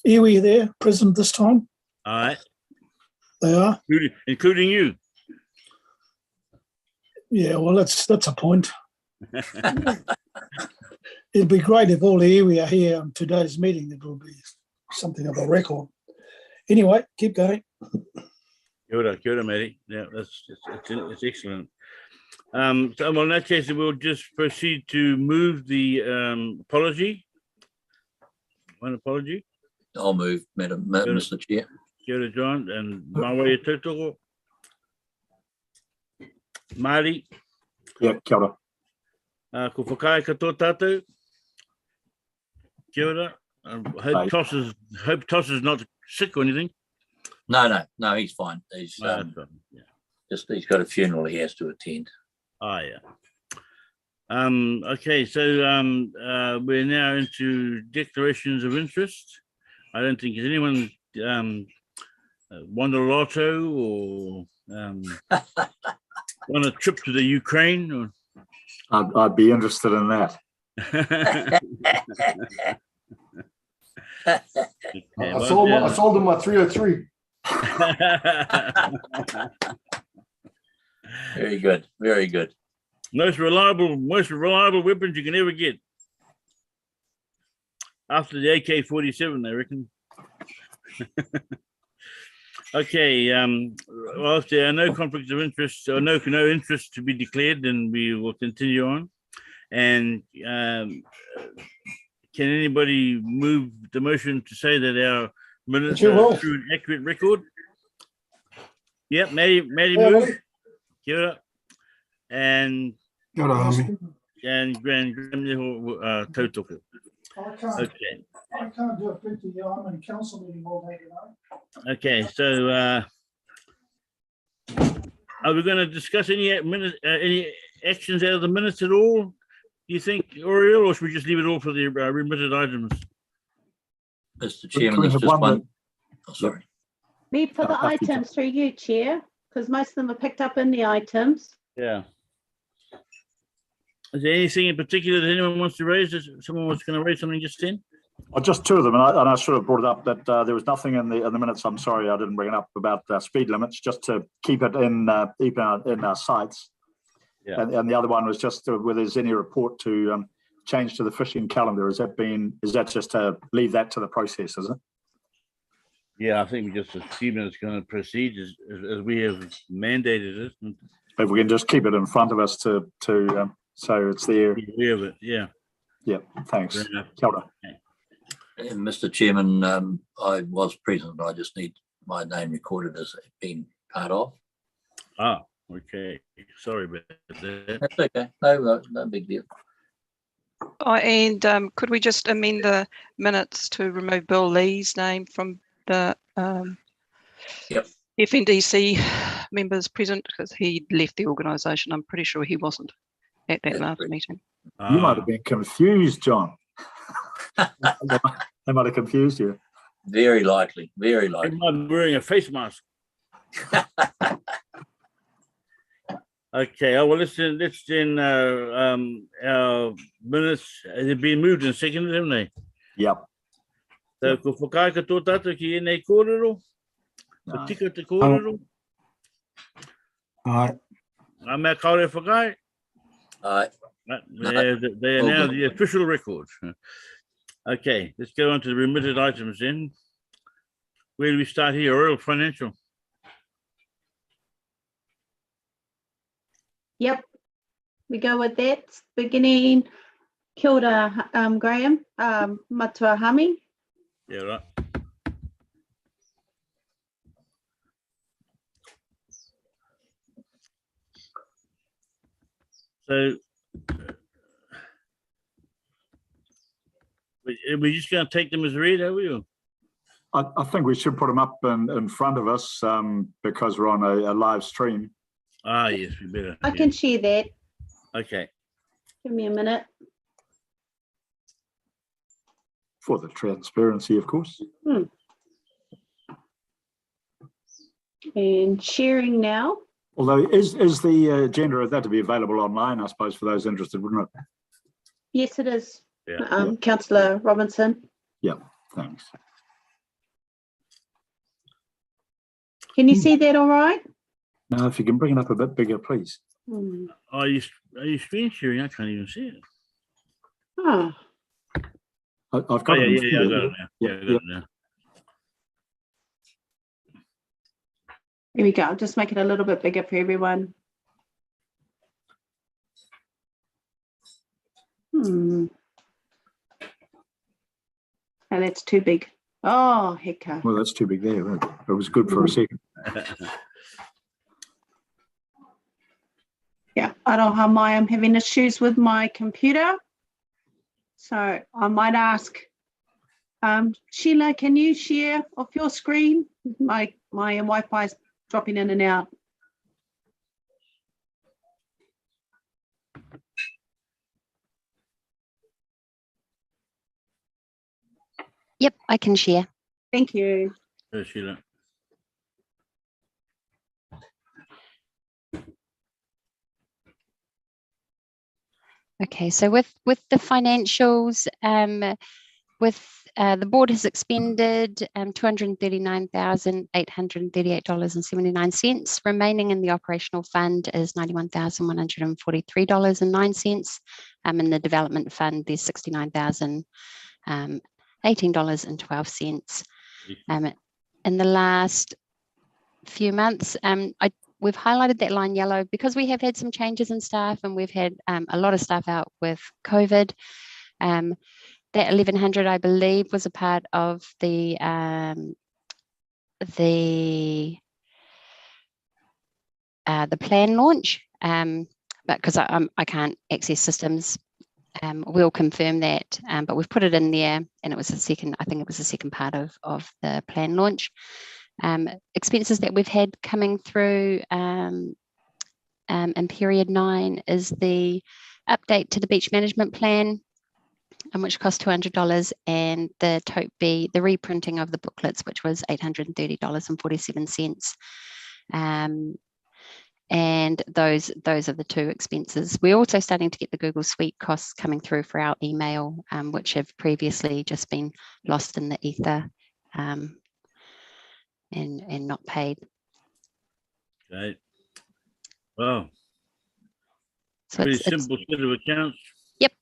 iwi there present this time? All right, They are? including you. Yeah, well, that's a point. It'd be great if all the iwi are here on today's meeting. It will be something of a record. Anyway, keep going. Kia ora, Matty. Yeah, it's excellent. So well, in that case, we'll just proceed to move the apology. One apology. I'll move, Mr. Chair. Kia ora, John, and Oneroa-a-Tōhe. Māori. Yeah, kia ora. Ko whakae katoa tātou. Kia ora. Hope Toss is not sick or anything. No, he's fine. He's he's got a funeral he has to attend. Oh yeah. Okay, so we're now into declarations of interest. I don't think has anyone won a lotto or won a trip to the Ukraine or I'd be interested in that. I sold him my 303. Very good, very good. Most reliable weapons you can ever get. After the AK-47, I reckon. Okay, well, if there are no conflicts of interest or no interest to be declared, then we will continue on. And can anybody move the motion to say that our minutes are true and accurate record? Yep, Matty move. Kia ora. And Graham Tautoko. Okay. I can't do it, Peter. I'm in council meeting all day tonight. Okay, so are we going to discuss any actions out of the minutes at all? Do you think, Oriel, or should we just leave it all for the remitted items? Mr. Chairman, there's just one. Oh, sorry. Me for the items through you, Chair, because most of them are picked up in the items. Yeah. Is there anything in particular that anyone wants to raise? Someone was going to raise something just then? Oh, just two of them, and I should have brought it up that there was nothing in the minutes. I'm sorry I didn't bring it up about speed limits, just to keep it in our sites. Yeah. And the other one was just whether there's any report to change to the fishing calendar. Is that just to leave that to the process? Is it? Yeah, I think we just assume it's going to proceed as we have mandated it. If we can just keep it in front of us to so it's there. We have it. Yeah. Yeah. Thanks. Kia ora. And Mr. Chairman, I was present. I just need my name recorded as being part of. Ah, okay. Sorry about that. That's okay. No big deal. Oh, and could we just amend the minutes to remove Bill Lee's name from the FNDC members present, because he left the organisation. I'm pretty sure he wasn't at that last meeting. You might have been confused, John. They might have confused you. Very likely, very likely. I'm wearing a face mask. Okay, well, let's our minutes, they've been moved and seconded, haven't they? Yep. So, ko whakae katoa tātou ki enei kōrero, ko tika te kōrero. Aye. A mea kaore whakae. Aye. They are now the official record. Okay, let's go on to the remitted items then. Where do we start here? Royal Financial. Yep, we go with that. Beginning, kia ora, Graham, matua hami. Yeah, right. So, we're just going to take them as read, are we? I think we should put them up in front of us because we're on a live stream. Ah, yes, we better. I can share that. Okay. Give me a minute. For the transparency, of course. And sharing now. Although, is the agenda of that to be available online, I suppose, for those interested, wouldn't it? Yes, it is. Yeah. Councillor Robinson. Yeah, thanks. Can you see that all right? Now, if you can bring it up a bit bigger, please. Hmm. Are you screen sharing? I can't even see it. Oh, I've Oh, got yeah, it. yeah, I got it now. Yeah, I got it now. here we go. I'll just make it a little bit bigger for everyone. Oh, that's too big. Oh, hecka. Well, that's too big there. It was good for a second. Yeah, I don't know why I'm having issues with my computer. So I might ask, Sheila, can you share off your screen? My Wi-Fi is dropping in and out. Yep, I can share. Thank you. Sheila. Okay, so with the financials, the board has expended $239,838.79. Remaining in the operational fund is $91,143.09. In the development fund, there's $69,018.12. In the last few months, we've highlighted that line yellow because we have had some changes in staff and we've had a lot of staff out with COVID. That 1100, I believe, was a part of the plan launch, but because I can't access systems, we'll confirm that. But we've put it in there, and it was the second. I think it was the second part of the plan launch. Expenses that we've had coming through in period 9 is the update to the beach management plan, which cost $200, and the tote B, the reprinting of the booklets, which was $830.47. And those are the two expenses. We're also starting to get the Google Suite costs coming through for our email, which have previously just been lost in the ether and not paid. Okay. Wow. So Pretty it's simple set of accounts. Yep.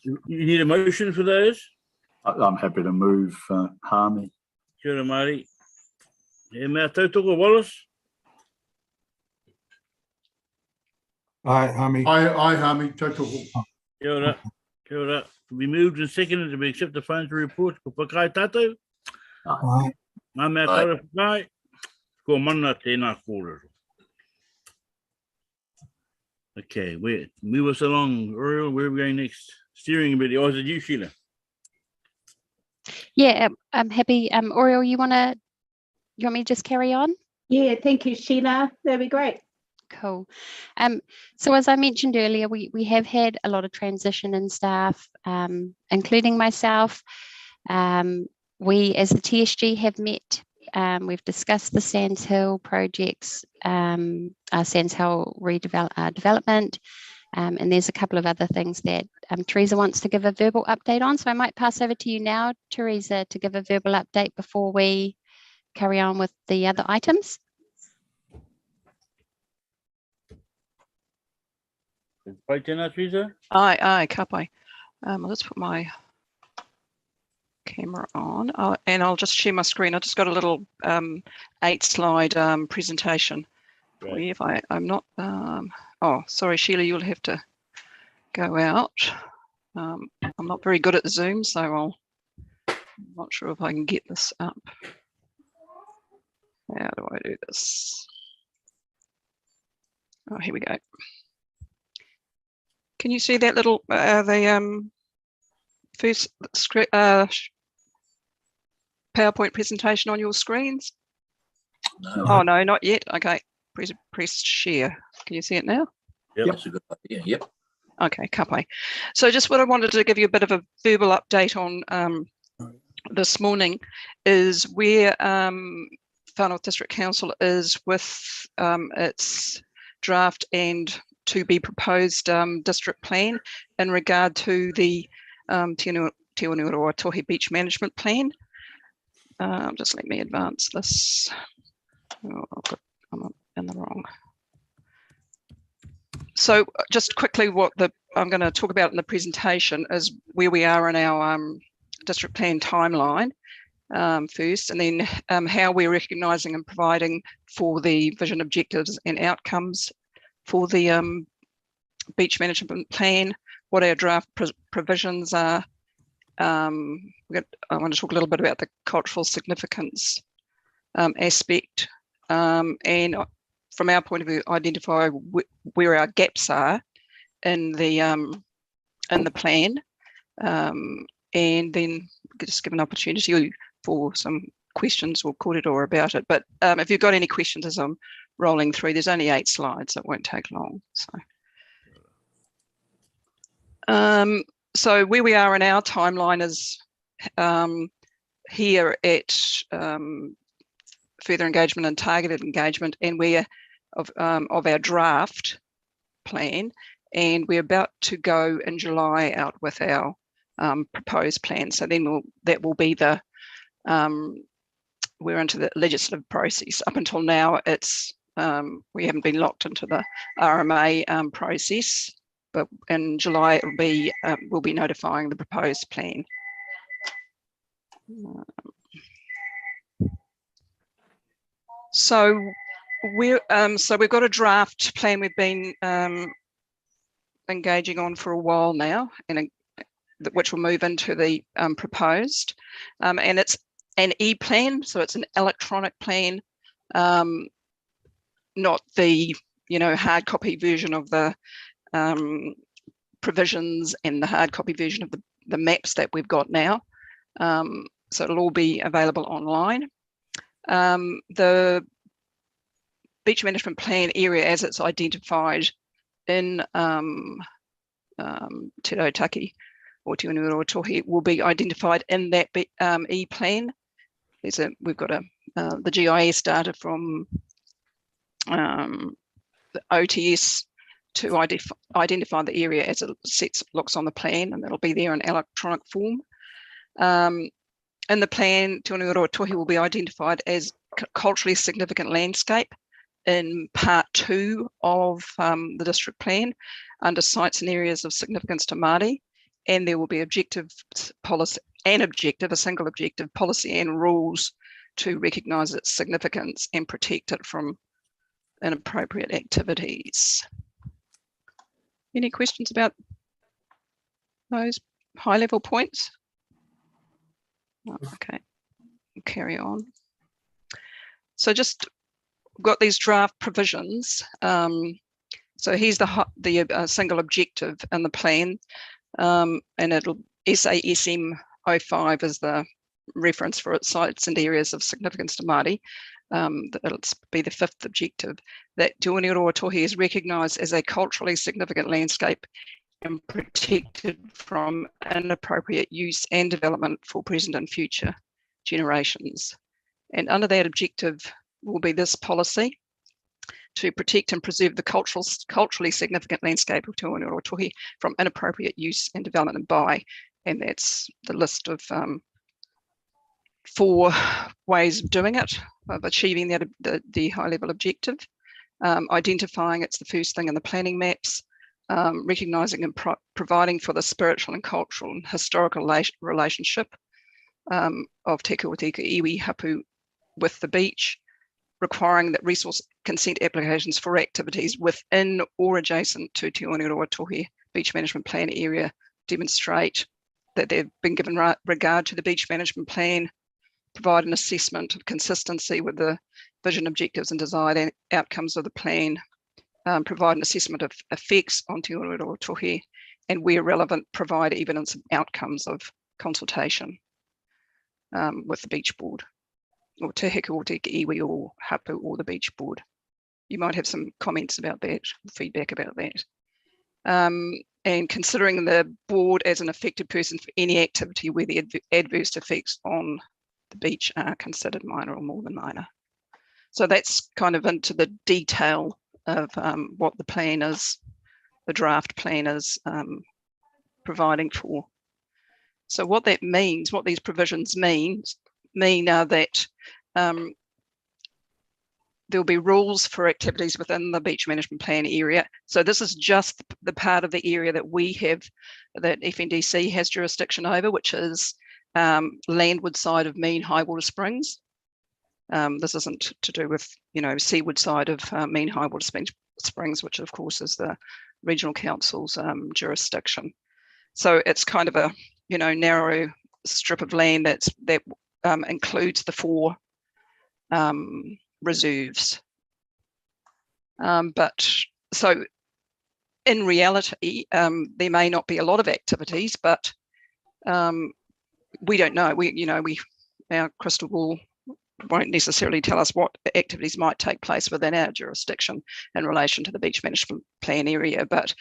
You need a motion for those? I'm happy to move Harmy. Kia ora, Māori. E mea tautoko, Wallace? Aye, Hami, tautoko. Kia ora. Kia ora. To be moved and seconded to be accept the financial report. Ko whakai tātou. Aye. Ngā mea Aye. kaura whakai. Ko mana tēnā kōrero. Okay, move us along. Oriel, where are we going next? Steering committee. Oh, is it you, Sheila? Yeah, I'm happy. Oriel, you want me to just carry on? Yeah, thank you, Sheila. That'd be great. Cool. So as I mentioned earlier, we have had a lot of transition in staff, including myself. We, as the TSG, have met. We've discussed the Sands Hill projects, Sands Hill development, and there's a couple of other things that Teresa wants to give a verbal update on. So I might pass over to you now, Teresa, to give a verbal update before we carry on with the other items. Pai tēnā, Teresa? Aye, ka pai. I'll just put my camera on, and I'll just share my screen. I just got a little 8-slide presentation. Right. If I'm not, oh, sorry, Sheila, you'll have to go out. I'm not very good at Zoom, so I'm not sure if I can get this up. How do I do this? Oh, here we go. Can you see that little, the first PowerPoint presentation on your screens? No, Oh, no, not yet. Okay, press share. Can you see it now? Yep. that's a good idea. Yep. Okay, ka pai. So just what I wanted to give you a bit of a verbal update on this morning is where Far North District Council is with its draft and to be proposed district plan in regard to the Te Oneroa-a-Tōhe beach management plan. Just let me advance this. Oh, I'm in the wrong. So just quickly, what I'm going to talk about in the presentation is where we are in our district plan timeline first, and then how we're recognising and providing for the vision, objectives and outcomes for the beach management plan, what our draft provisions are. I want to talk a little bit about the cultural significance aspect, and from our point of view, identify where our gaps are in the plan, and then just give an opportunity for some questions or kōrero about it. But if you've got any questions as I'm rolling through, there's only 8 slides, it won't take long. So where we are in our timeline is here at further engagement and targeted engagement, and we're of our draft plan, and we're about to go in July out with our proposed plan. So then that will be the we're into the legislative process. Up until now, it's we haven't been locked into the RMA process, but in July it will be we'll be notifying the proposed plan. So we've got a draft plan we've been engaging on for a while now, and which will move into the proposed, and it's an e-plan, so it's an electronic plan, not the hard copy version of the provisions and the hard copy version of the maps that we've got now. So it'll all be available online. The beach management plan area as it's identified in Te Rautaki or Te Oneroa-a-Tōhe will be identified in that e-plan. We've got the GIS data from the OTS to identify the area as it looks on the plan, and that'll be there in electronic form. In the plan, Te Oneroa-a-Tōhe will be identified as culturally significant landscape in part 2 of the district plan under sites and areas of significance to Māori, and there will be a single objective policy and rules to recognise its significance and protect it from inappropriate activities. Any questions about those high-level points? Oh, okay, we'll carry on. So just got these draft provisions. So here's the single objective in the plan, and it'll SASM 05 is the reference for its sites and areas of significance to Māori. It'll be the 5th objective, that Te Oneroa-a-Tōhe is recognised as a culturally significant landscape and protected from inappropriate use and development for present and future generations. And under that objective will be this policy to protect and preserve the culturally significant landscape of Te Oneroa-a-Tōhe from inappropriate use and development by, and that's the list of 4 ways of doing it, of achieving the high level objective. Identifying, it's the first thing in the planning maps, recognising and providing for the spiritual and cultural and historical relationship of Te Kuatika Iwi Hapu with the beach, requiring that resource consent applications for activities within or adjacent to Te Oneroa-a-Tōhe beach management plan area demonstrate that they've been given regard to the beach management plan, provide an assessment of consistency with the vision, objectives and desired outcomes of the plan, provide an assessment of effects on Te Oneroa-a-Tōhe, and where relevant, provide evidence of outcomes of consultation with the beach board, or Te Kuatika Iwi or Hapu or the beach board. You might have some comments about that, feedback about that. And considering the board as an affected person for any activity where the adverse effects on the beach are considered minor or more than minor. So that's kind of into the detail of what the plan is, the draft plan is providing for. So what that means, what these provisions mean, mean are that there'll be rules for activities within the beach management plan area. So this is just the part of the area that we have, that FNDC has jurisdiction over, which is landward side of Mean High Water Springs. This isn't to do with, seaward side of Mean High Water Springs, which of course is the regional council's jurisdiction. So it's kind of a, narrow strip of land that includes the 4 reserves. But so in reality, there may not be a lot of activities, but we don't know. Our crystal ball won't necessarily tell us what activities might take place within our jurisdiction in relation to the beach management plan area. But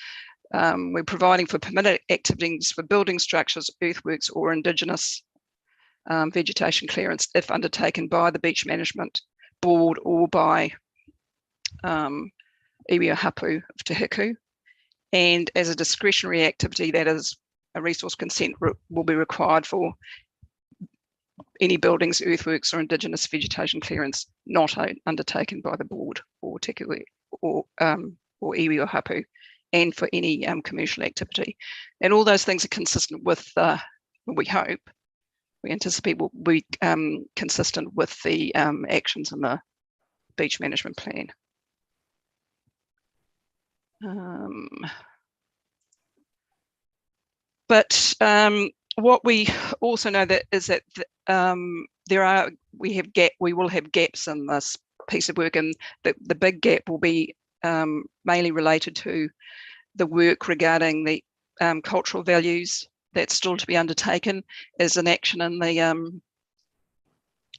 we're providing for permitted activities for building structures, earthworks, or Indigenous vegetation clearance if undertaken by the beach management board or by iwi hapu of Te Hiku. And as a discretionary activity, that is, a resource consent will be required for any buildings, earthworks, or Indigenous vegetation clearance not undertaken by the board or Te Hiku or iwi or hapu, and for any commercial activity. And all those things are consistent with, we anticipate will be consistent with the actions in the beach management plan. But what we also know is that we will have gaps in this piece of work, and the big gap will be mainly related to the work regarding the cultural values that's still to be undertaken as an action in the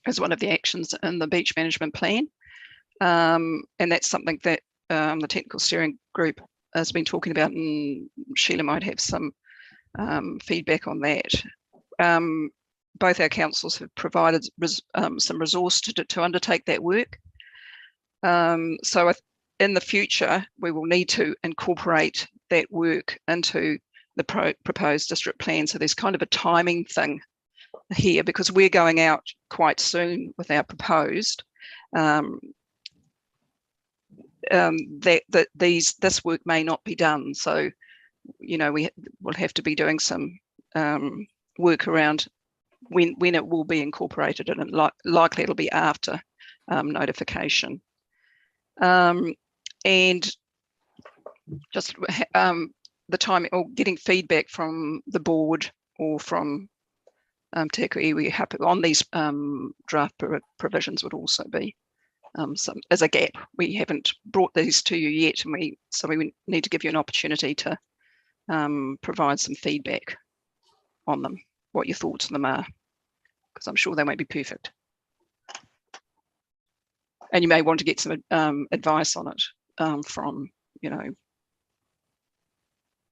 as one of the actions in the beach management plan, and that's something that the technical steering group has been talking about, and Sheila might have some feedback on that. Both our councils have provided some resource to undertake that work. So in the future, we will need to incorporate that work into the proposed district plan. So there's kind of a timing thing here, because we're going out quite soon with our proposed, this work may not be done. So, we will have to be doing some work around when it will be incorporated, and likely it'll be after notification. And just the timing, or getting feedback from the board or from Te Hiku iwi hapu on these draft provisions would also be some as a gap. We haven't brought these to you yet, and so we need to give you an opportunity to provide some feedback on them, what your thoughts on them are, because I'm sure they won't be perfect. And you may want to get some advice on it from,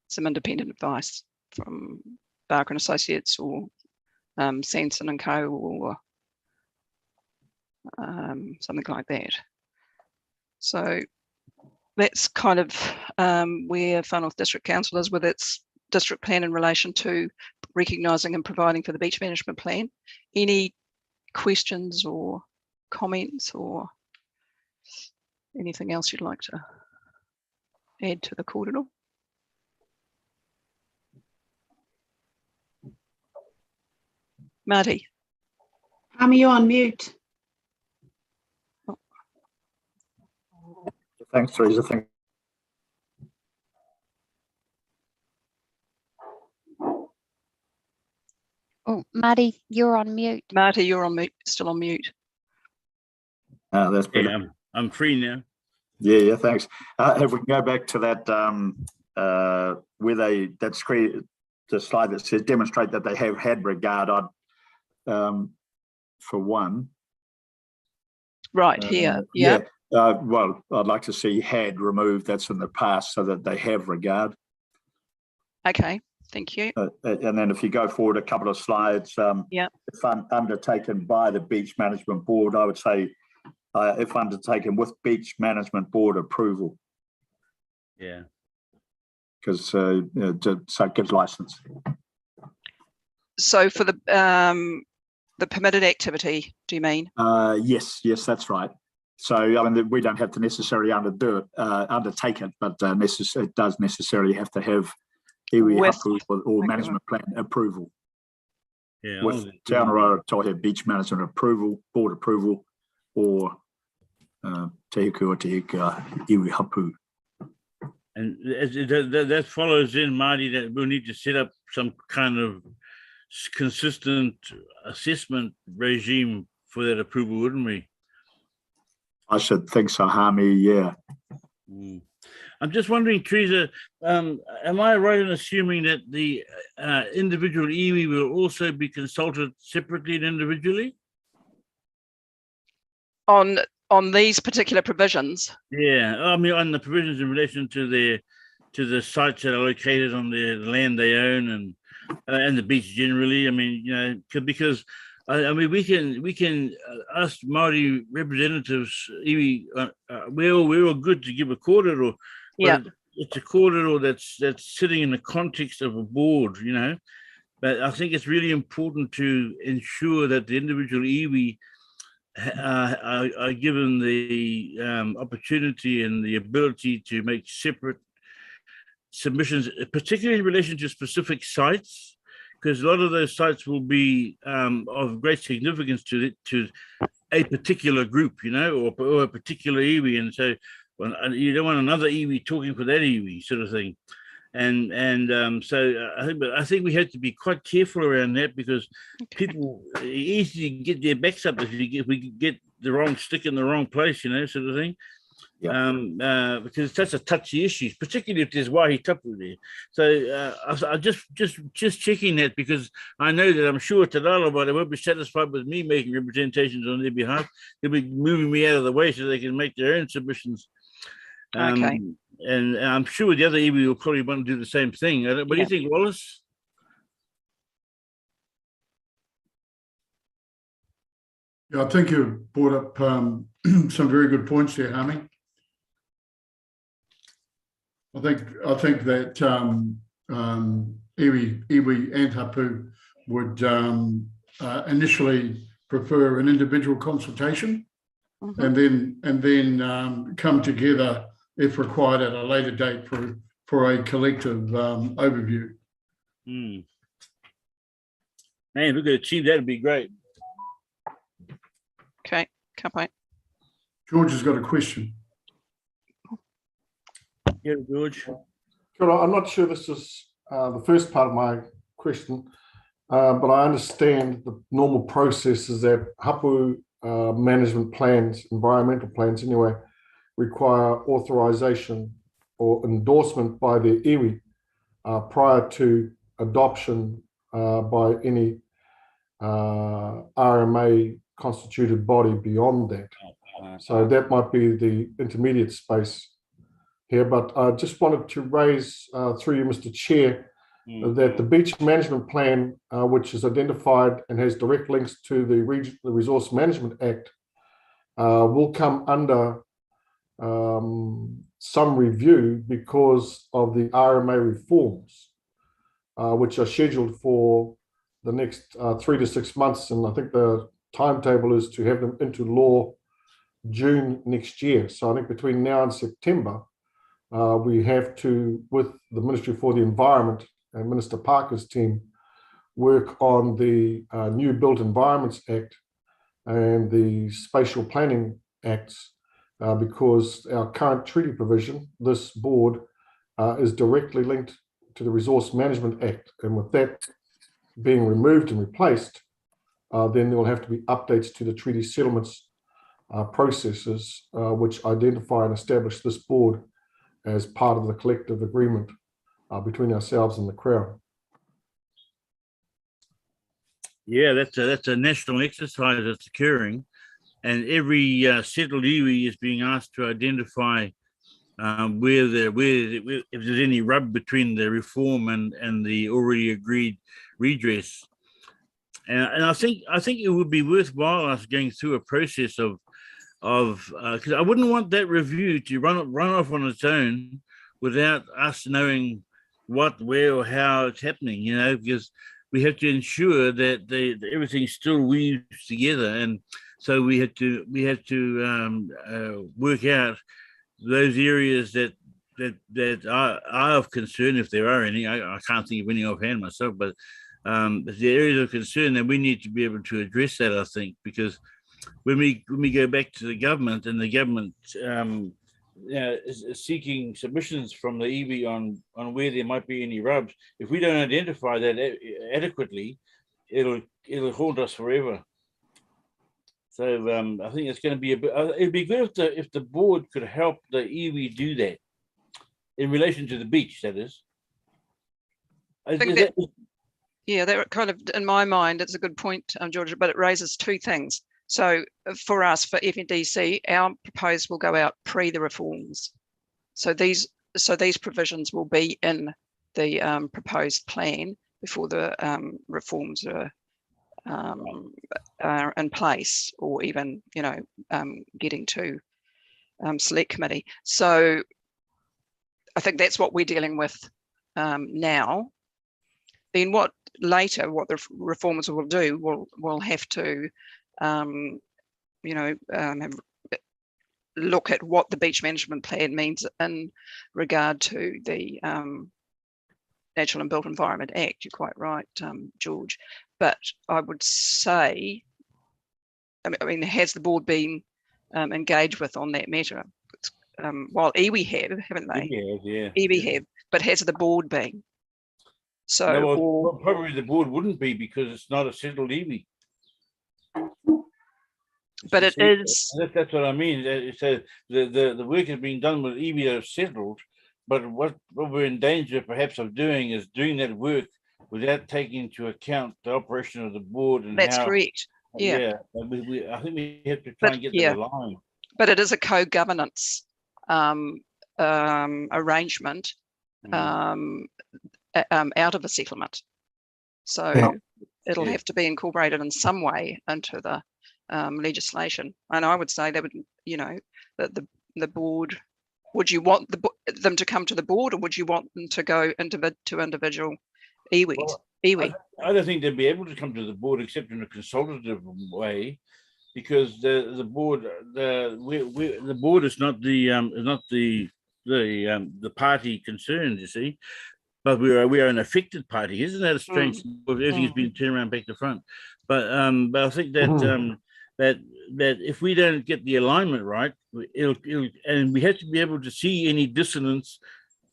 some independent advice from Barker and Associates or Sanson and Co, or something like that. So that's kind of where Far North District Council is with its district plan in relation to recognising and providing for the beach management plan. Any questions or comments or anything else you'd like to add to the kōrero? Marty. You're on mute. Thanks, Teresa. Oh, Marty, you're on mute. Marty, you're on mute, still on mute. That's brilliant. Yeah, I'm free now. Yeah, thanks. If we can go back to that, where the slide that says demonstrate that they have had regard, for one. Right, here, yeah. Well, I'd like to see had removed, that's in the past, so that they have regard. Okay, thank you. And then if you go forward a couple of slides, if undertaken by the beach management board, I would say if undertaken with beach management board approval. Yeah. Because so it gives license. So for the the permitted activity, do you mean? Yes, that's right. So, I mean, we don't have to necessarily undertake it, but it does necessarily have to have iwi hapu or management plan approval. Yeah, with Te Oneroa-a-Tōhe beach management approval, board approval, or te hiku o te hika iwi hapu. And that follows in, Marty, that we'll need to set up some kind of consistent assessment regime for that approval, wouldn't we? I should think so, Hami, yeah. I'm just wondering, Teresa, am I right in assuming that the individual iwi will also be consulted separately and individually? On these particular provisions? Yeah, I mean, on the provisions in relation to the sites that are located on the land they own and the beach generally. I mean, you know, because I mean, we can us Māori representatives, iwi, we're all good to give a kōrero. Yeah, it's a kōrero that's sitting in the context of a board, you know. But I think it's really important to ensure that the individual iwi are given the opportunity and the ability to make separate submissions, particularly in relation to specific sites, because a lot of those sites will be of great significance to a particular group, you know, or a particular iwi, and so you don't want another iwi talking for that iwi, sort of thing. So I think we have to be quite careful around that, because people easily get their backs up if we get the wrong stick in the wrong place, you know, sort of thing. Yeah. Because that's a touchy issue, particularly if there's waihi tapu there. So I just checking that, because I know that I'm sure Te Rālawa, they won't be satisfied with me making representations on their behalf. They'll be moving me out of the way so they can make their own submissions. Okay. And I'm sure the other iwi will probably want to do the same thing. What do you think, Wallace? Yeah, I think you brought up some very good points there, Hami. I think that iwi and hapu would initially prefer an individual consultation, and then come together if required at a later date for a collective overview. Man, if we could achieve that, it'd be great. Okay, can't wait. George has got a question. Yeah, George. I'm not sure this is the first part of my question, but I understand the normal process is that hapu management plans, environmental plans anyway, require authorization or endorsement by the iwi prior to adoption by any RMA constituted body beyond that. So that might be the intermediate space here, but I just wanted to raise through you, Mr. Chair, that the beach management plan, which is identified and has direct links to the Resource Management Act, will come under some review because of the RMA reforms, which are scheduled for the next 3 to 6 months. And I think the timetable is to have them into law June next year. So I think between now and September, we have to, with the Ministry for the Environment and Minister Parker's team, work on the New Built Environments Act and the Spatial Planning Acts, because our current treaty provision, this board, is directly linked to the Resource Management Act. And with that being removed and replaced, then there will have to be updates to the treaty settlements processes, which identify and establish this board as part of the collective agreement between ourselves and the Crown. Yeah, that's a national exercise that's occurring, and every settled iwi is being asked to identify if there's any rub between the reform and the already agreed redress. And I think it would be worthwhile us going through a process of because I wouldn't want that review to run off on its own without us knowing what, where, or how it's happening, you know, because we have to ensure that that everything still weaves together, and so we had to work out those areas that are of concern, if there are any. I can't think of any offhand myself, but the areas of concern that we need to be able to address that, I think, because when we go back to the government, and the government is seeking submissions from the iwi on where there might be any rubs, if we don't identify that adequately, it'll haunt us forever. So I think it's going to be a bit. It'd be good if the board could help the iwi do that in relation to the beach. That is. I think that kind of, in my mind, it's a good point, Georgia, but it raises two things. So for us, for FNDC, our proposed will go out pre the reforms. So these provisions will be in the proposed plan before the reforms are in place, or even, you know, getting to select committee. So I think that's what we're dealing with now. Then what the reformers will do, will have to look at what the beach management plan means in regard to the Natural and Built Environment Act. You're quite right, George. But I would say, I mean, has the board been engaged with on that matter? While iwi have, haven't they? iwi have, but has the board been? So, no, well, probably the board wouldn't be, because it's not a settled iwi. But it is. That's what I mean. So the work is being done with iwi that are settled, but what we're in danger perhaps of doing is doing that work without taking into account the operation of the board and that's how. Correct. Yeah. I think we have to try and get that aligned. But it is a co-governance arrangement out of a settlement, so it'll have to be incorporated in some way into the legislation. And I would say that would, you know, that the board, would you want them to come to the board, or would you want them to go to individual iwi? Well, I don't think they'd be able to come to the board except in a consultative way, because the board is not the party concerned, you see, but we are an affected party. Isn't that a strange? Everything's been turned around back to front, but I think that that if we don't get the alignment right, and we have to be able to see any dissonance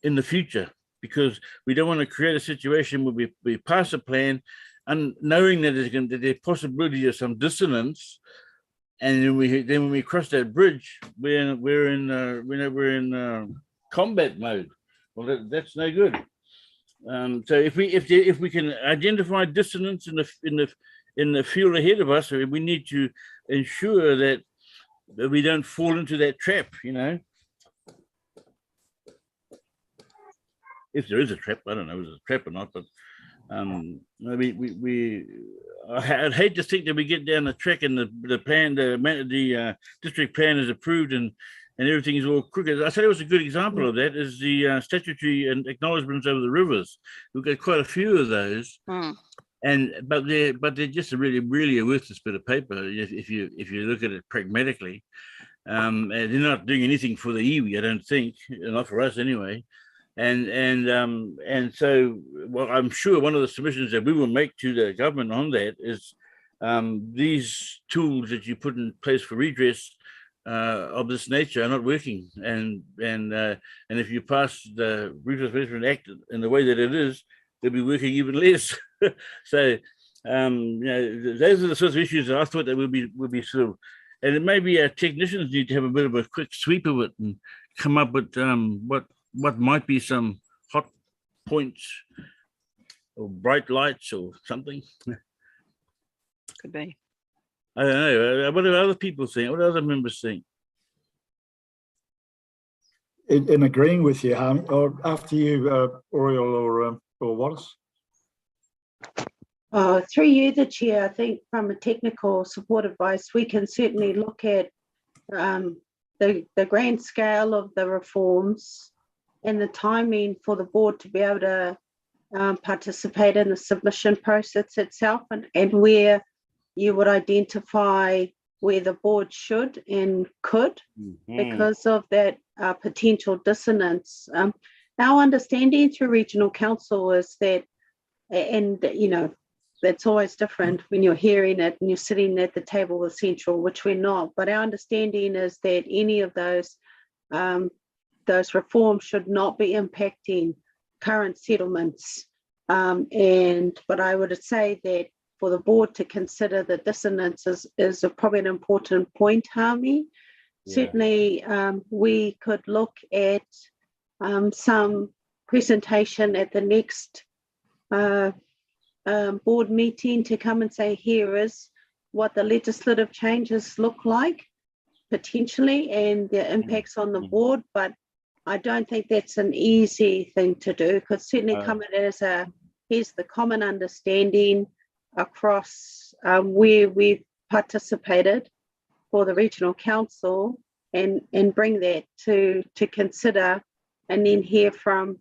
in the future, because we don't want to create a situation where we pass a plan and knowing that there's possibility of some dissonance, and then when we cross that bridge, we're in combat mode. Well, that's no good. So if we can identify dissonance in the field ahead of us, we need to ensure that we don't fall into that trap, you know. If there is a trap, I don't know if it's a trap or not, but I'd hate to think that we get down the track and the plan, the district plan is approved and everything is all crooked. I said it was a good example of that is the statutory and acknowledgements over the rivers. We've got quite a few of those. But they're just really a worthless bit of paper if you look at it pragmatically. And they're not doing anything for the iwi, I don't think, not for us anyway. And so, well, I'm sure one of the submissions that we will make to the government on that is these tools that you put in place for redress of this nature are not working. And if you pass the Redress Management Act in the way that it is, they'll be working even less. So, you know, those are the sorts of issues that I thought that will be sort of, and it may be our technicians need to have a bit of a quick sweep of it and come up with what might be some hot points or bright lights or something. Could be. I don't know. What do other people think? What do other members think? In agreeing with you, Harmy, or after you, Oriel or Wallace? Through you, the chair, I think from a technical support advice, we can certainly look at the grand scale of the reforms and the timing for the board to be able to participate in the submission process itself, and where you would identify where the board should and could because of that potential dissonance. Our understanding through regional council is that, and that's always different when you're hearing it and you're sitting at the table with Central, which we're not, but our understanding is that any of those reforms should not be impacting current settlements. But I would say that for the board to consider the dissonance is probably an important point, Hami. Yeah. Certainly, we could look at some presentation at the next board meeting to come and say, here is what the legislative changes look like, potentially, and the impacts on the board. But I don't think that's an easy thing to do. Could certainly come in as here's the common understanding across where we've participated for the regional council, and bring that to consider, and then hear from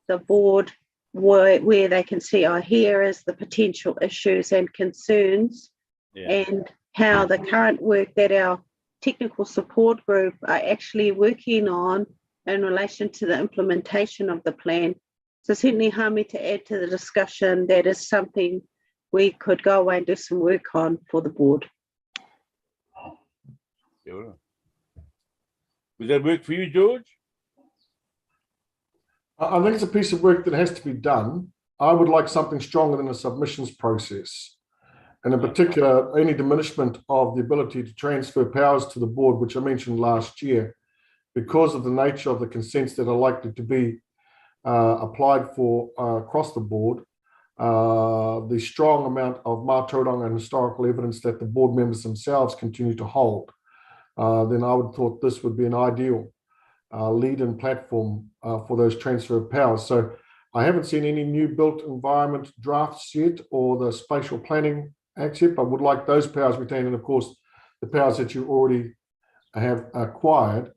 the board where they can see, here is the potential issues and concerns, and how the current work that our technical support group are actually working on in relation to the implementation of the plan. So certainly, Hami, to add to the discussion, that is something we could go away and do some work on for the board. Sure. Would that work for you, George? I think it's a piece of work that has to be done. I would like something stronger than a submissions process. And in particular, any diminishment of the ability to transfer powers to the board, which I mentioned last year, because of the nature of the consents that are likely to be applied for across the board, the strong amount of Mātauranga and historical evidence that the board members themselves continue to hold, then I would thought this would be an ideal lead-in platform for those transfer of powers. So I haven't seen any new built environment drafts yet, or the spatial planning acts yet, but would like those powers retained, and of course the powers that you already have acquired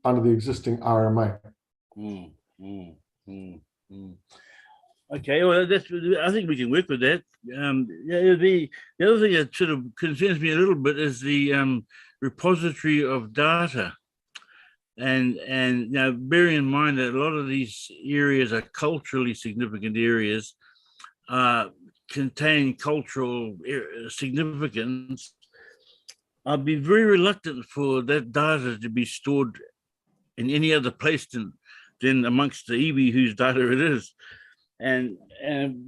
under the existing RMA. Okay, well, I think we can work with that. The other thing that sort of concerns me a little bit is the repository of data, and now bearing in mind that a lot of these areas are culturally significant areas, contain cultural significance. I'd be very reluctant for that data to be stored in any other place than amongst the iwi whose data it is. And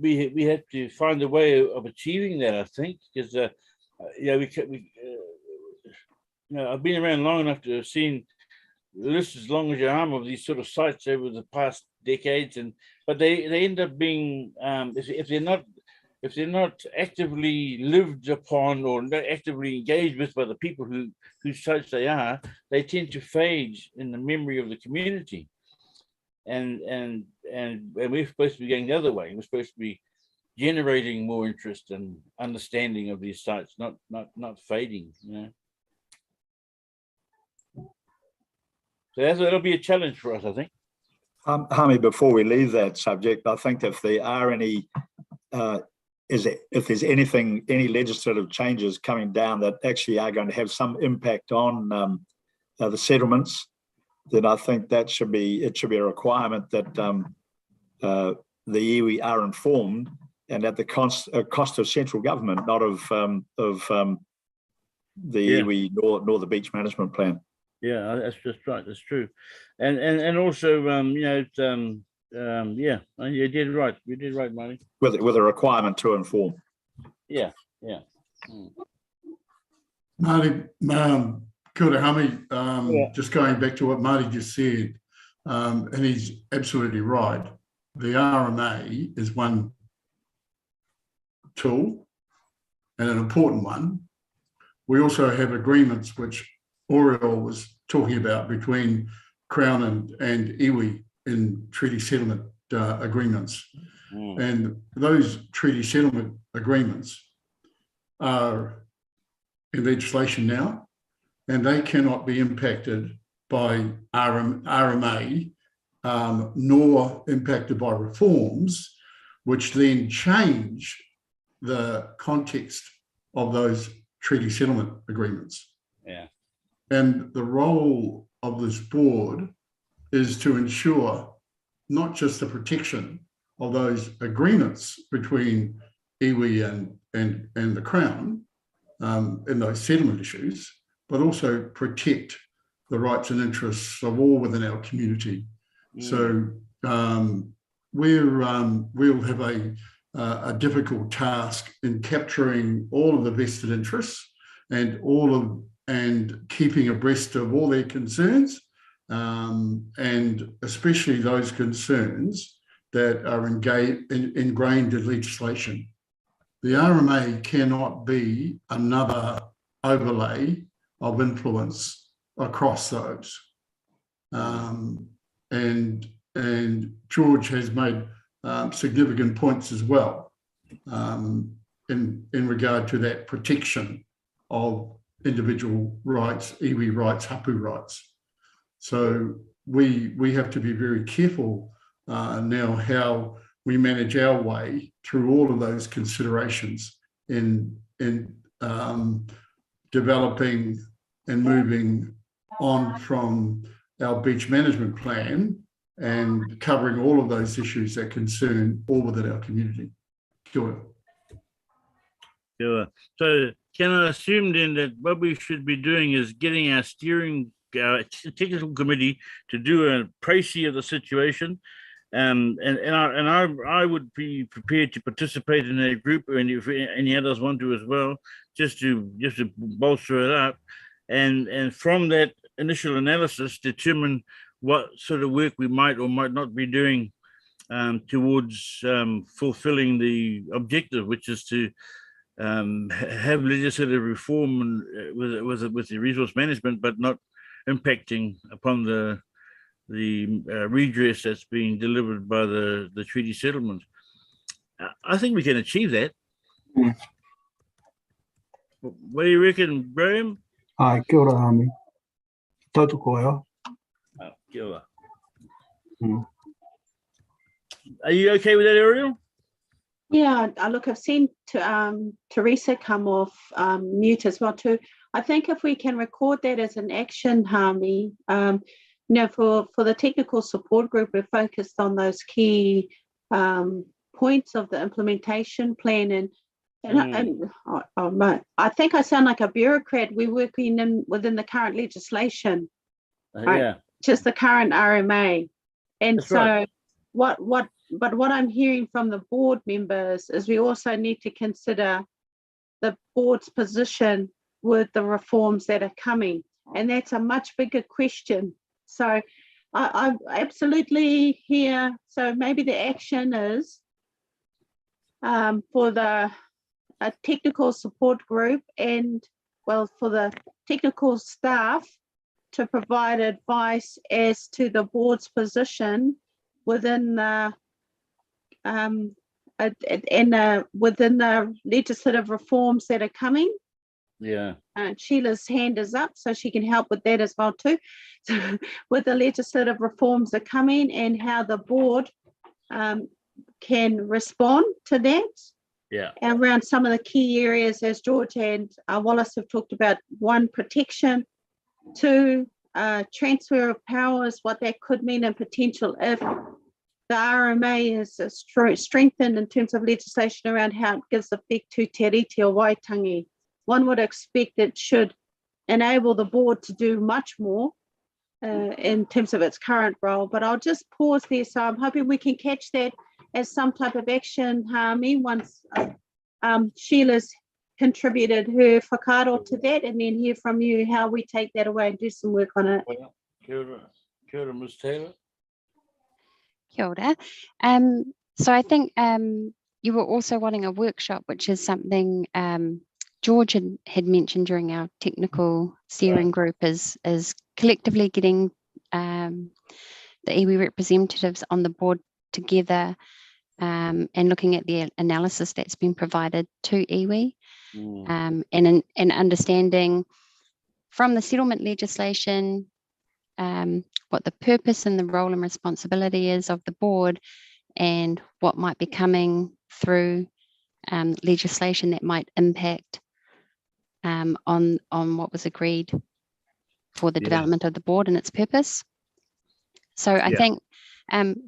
we have to find a way of achieving that, I think, because I've been around long enough to have seen the list as long as your arm of these sort of sites over the past decades, but they end up being if they're not actively lived upon or not actively engaged with by the people whose sites they tend to fade in the memory of the community. And we're supposed to be going the other way. We're supposed to be generating more interest and understanding of these sites, not fading. So that'll be a challenge for us, I think. Hami, before we leave that subject, I think if there are any, if there's any legislative changes coming down that actually are going to have some impact on the settlements, then I think that should be a requirement that the iwi are informed, and at the cost of central government, not of the iwi nor the beach management plan. Yeah, that's just right. That's true, and also you did right. You did right, Marty. With a requirement to inform. Yeah. Marty, kia ora, Hami. Just going back to what Marty just said, and he's absolutely right. The RMA is one tool and an important one. We also have agreements which Oriol was talking about between Crown and iwi in treaty settlement agreements. And those treaty settlement agreements are in legislation now, and they cannot be impacted by RMA, nor impacted by reforms which then change the context of those treaty settlement agreements. Yeah. And the role of this board is to ensure not just the protection of those agreements between iwi and the Crown in those settlement issues, but also protect the rights and interests of all within our community. So we'll have a difficult task in capturing all of the vested interests and keeping abreast of all their concerns, and especially those concerns that are ingrained in legislation. The RMA cannot be another overlay of influence across those. And George has made significant points as well in regard to that protection of individual rights, iwi rights, hapu rights. So we have to be very careful now how we manage our way through all of those considerations in developing and moving on from our beach management plan and covering all of those issues that concern all within our community. Kia ora. Sure. So can I assume then that what we should be doing is getting our technical committee to do a précis of the situation, and I would be prepared to participate in that group, and if any others want to as well, just to bolster it up, and from that initial analysis determine what sort of work we might or might not be doing towards fulfilling the objective, which is to have legislative reform and, with the resource management, but not impacting upon the redress that's being delivered by the treaty settlement. I think we can achieve that. Mm. What do you reckon, Graham? Ai, kia ora, Amy. Tautu koe. Kia ora. Mm. Are you okay with that, Ariel? Yeah, look, I've seen Teresa come off mute as well too. I think if we can record that as an action, Hami, you know, for the technical support group, we're focused on those key points of the implementation plan, I think I sound like a bureaucrat. We're working within the current legislation, right? Yeah, Just the current RMA, and that's so right. what I'm hearing from the board members is we also need to consider the board's position with the reforms that are coming, and that's a much bigger question. So I absolutely hear. So maybe the action is for the technical support group and, well, for the technical staff to provide advice as to the board's position within the within the legislative reforms that are coming. Yeah. Sheila's hand is up, so she can help with that as well too. So with the legislative reforms are coming and how the board can respond to that. Yeah. Around some of the key areas, as George and Wallace have talked about: one, protection; two, transfer of powers, what that could mean and potential if the RMA is strengthened in terms of legislation around how it gives effect to te rite o Waitangi. One would expect it should enable the board to do much more in terms of its current role. But I'll just pause there. So I'm hoping we can catch that as some type of action, Hami, once Sheila's contributed her whakaaro to that, and then hear from you how we take that away and do some work on it. Well, kia ora, Ms. Taylor. Kia ora. So I think you were also wanting a workshop, which is something George had mentioned during our technical steering group, is collectively getting the iwi representatives on the board together and looking at the analysis that's been provided to iwi, and understanding from the settlement legislation what the purpose and the role and responsibility is of the board, and what might be coming through legislation that might impact on what was agreed for the development of the board and its purpose. So I think,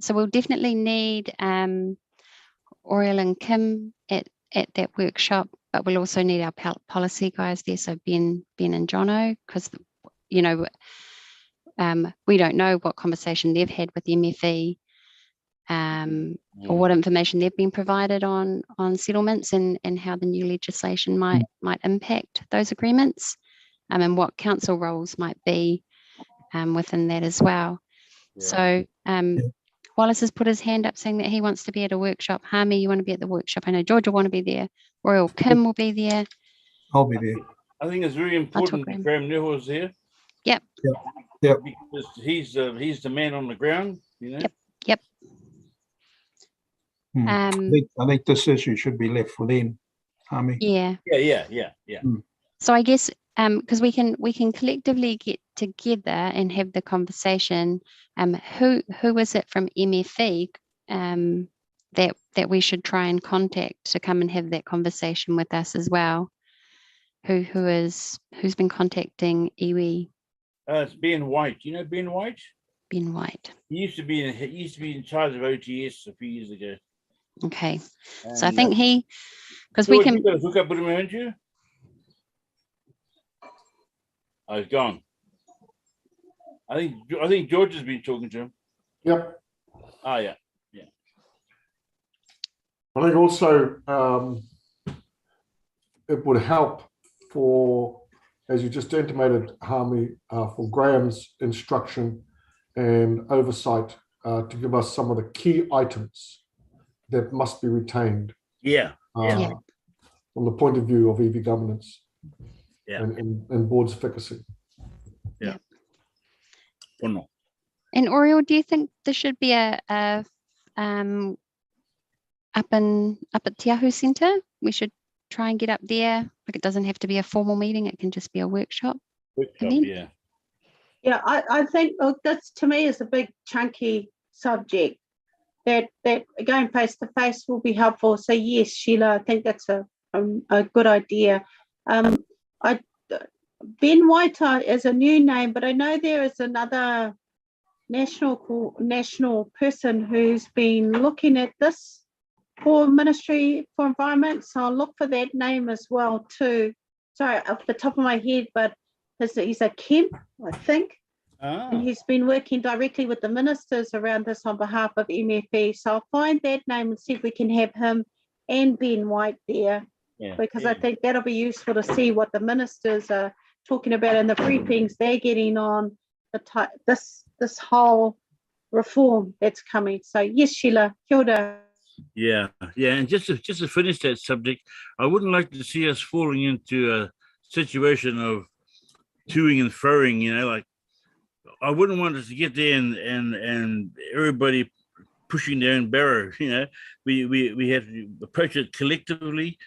so we'll definitely need Oriel and Kim at that workshop, but we'll also need our policy guys there. So Ben and Jono, because, you know, we don't know what conversation they've had with MFE or what information they've been provided on settlements and how the new legislation might impact those agreements, and what council roles might be within that as well. So Wallace has put his hand up saying that he wants to be at a workshop. Hami, you want to be at the workshop? I know Georgia want to be there. Royal Kim will be there. I'll be there. I think it's very important that Graham Nehu's here. Yep. Yep. Because he's the man on the ground, you know. Yep. I think this issue should be left for them, Hami. Yeah. Yeah. So I guess because we can collectively get together and have the conversation. Who is it from MFE that we should try and contact to come and have that conversation with us as well? Who's been contacting iwi? It's Ben White. You know Ben White? Ben White. He used to be in charge of OTS a few years ago. Okay. And, so I think because George, we can you got to hook up with him, haven't you? Oh, he's gone. I think George has been talking to him. Yep. Oh yeah. I think also it would help for, as you just intimated, Hami, for Graham's instruction and oversight to give us some of the key items that must be retained. From the point of view of EV governance and board's efficacy. And Oriel, do you think there should be a up at Te Ahu Centre? We should try and get up there. Like, it doesn't have to be a formal meeting, it can just be a workshop. Yeah, I think, look, that's, to me, is a big chunky subject that going face to face will be helpful. So yes, Sheila, I think that's a good idea. Ben White is a new name, but I know there is another national person who's been looking at this for Ministry for Environment. So I'll look for that name as well too. Sorry, off the top of my head, but he's a Kemp, I think. And he's been working directly with the ministers around this on behalf of MFE. So I'll find that name and see if we can have him and Ben White there, because I think that'll be useful to see what the ministers are talking about and the briefings they're getting on this whole reform that's coming. So yes, Sheila, kia ora. Yeah, and just to finish that subject, I wouldn't like to see us falling into a situation of toing and froing, you know, like I wouldn't want us to get there and everybody pushing their own barrow, you know. We have to approach it collectively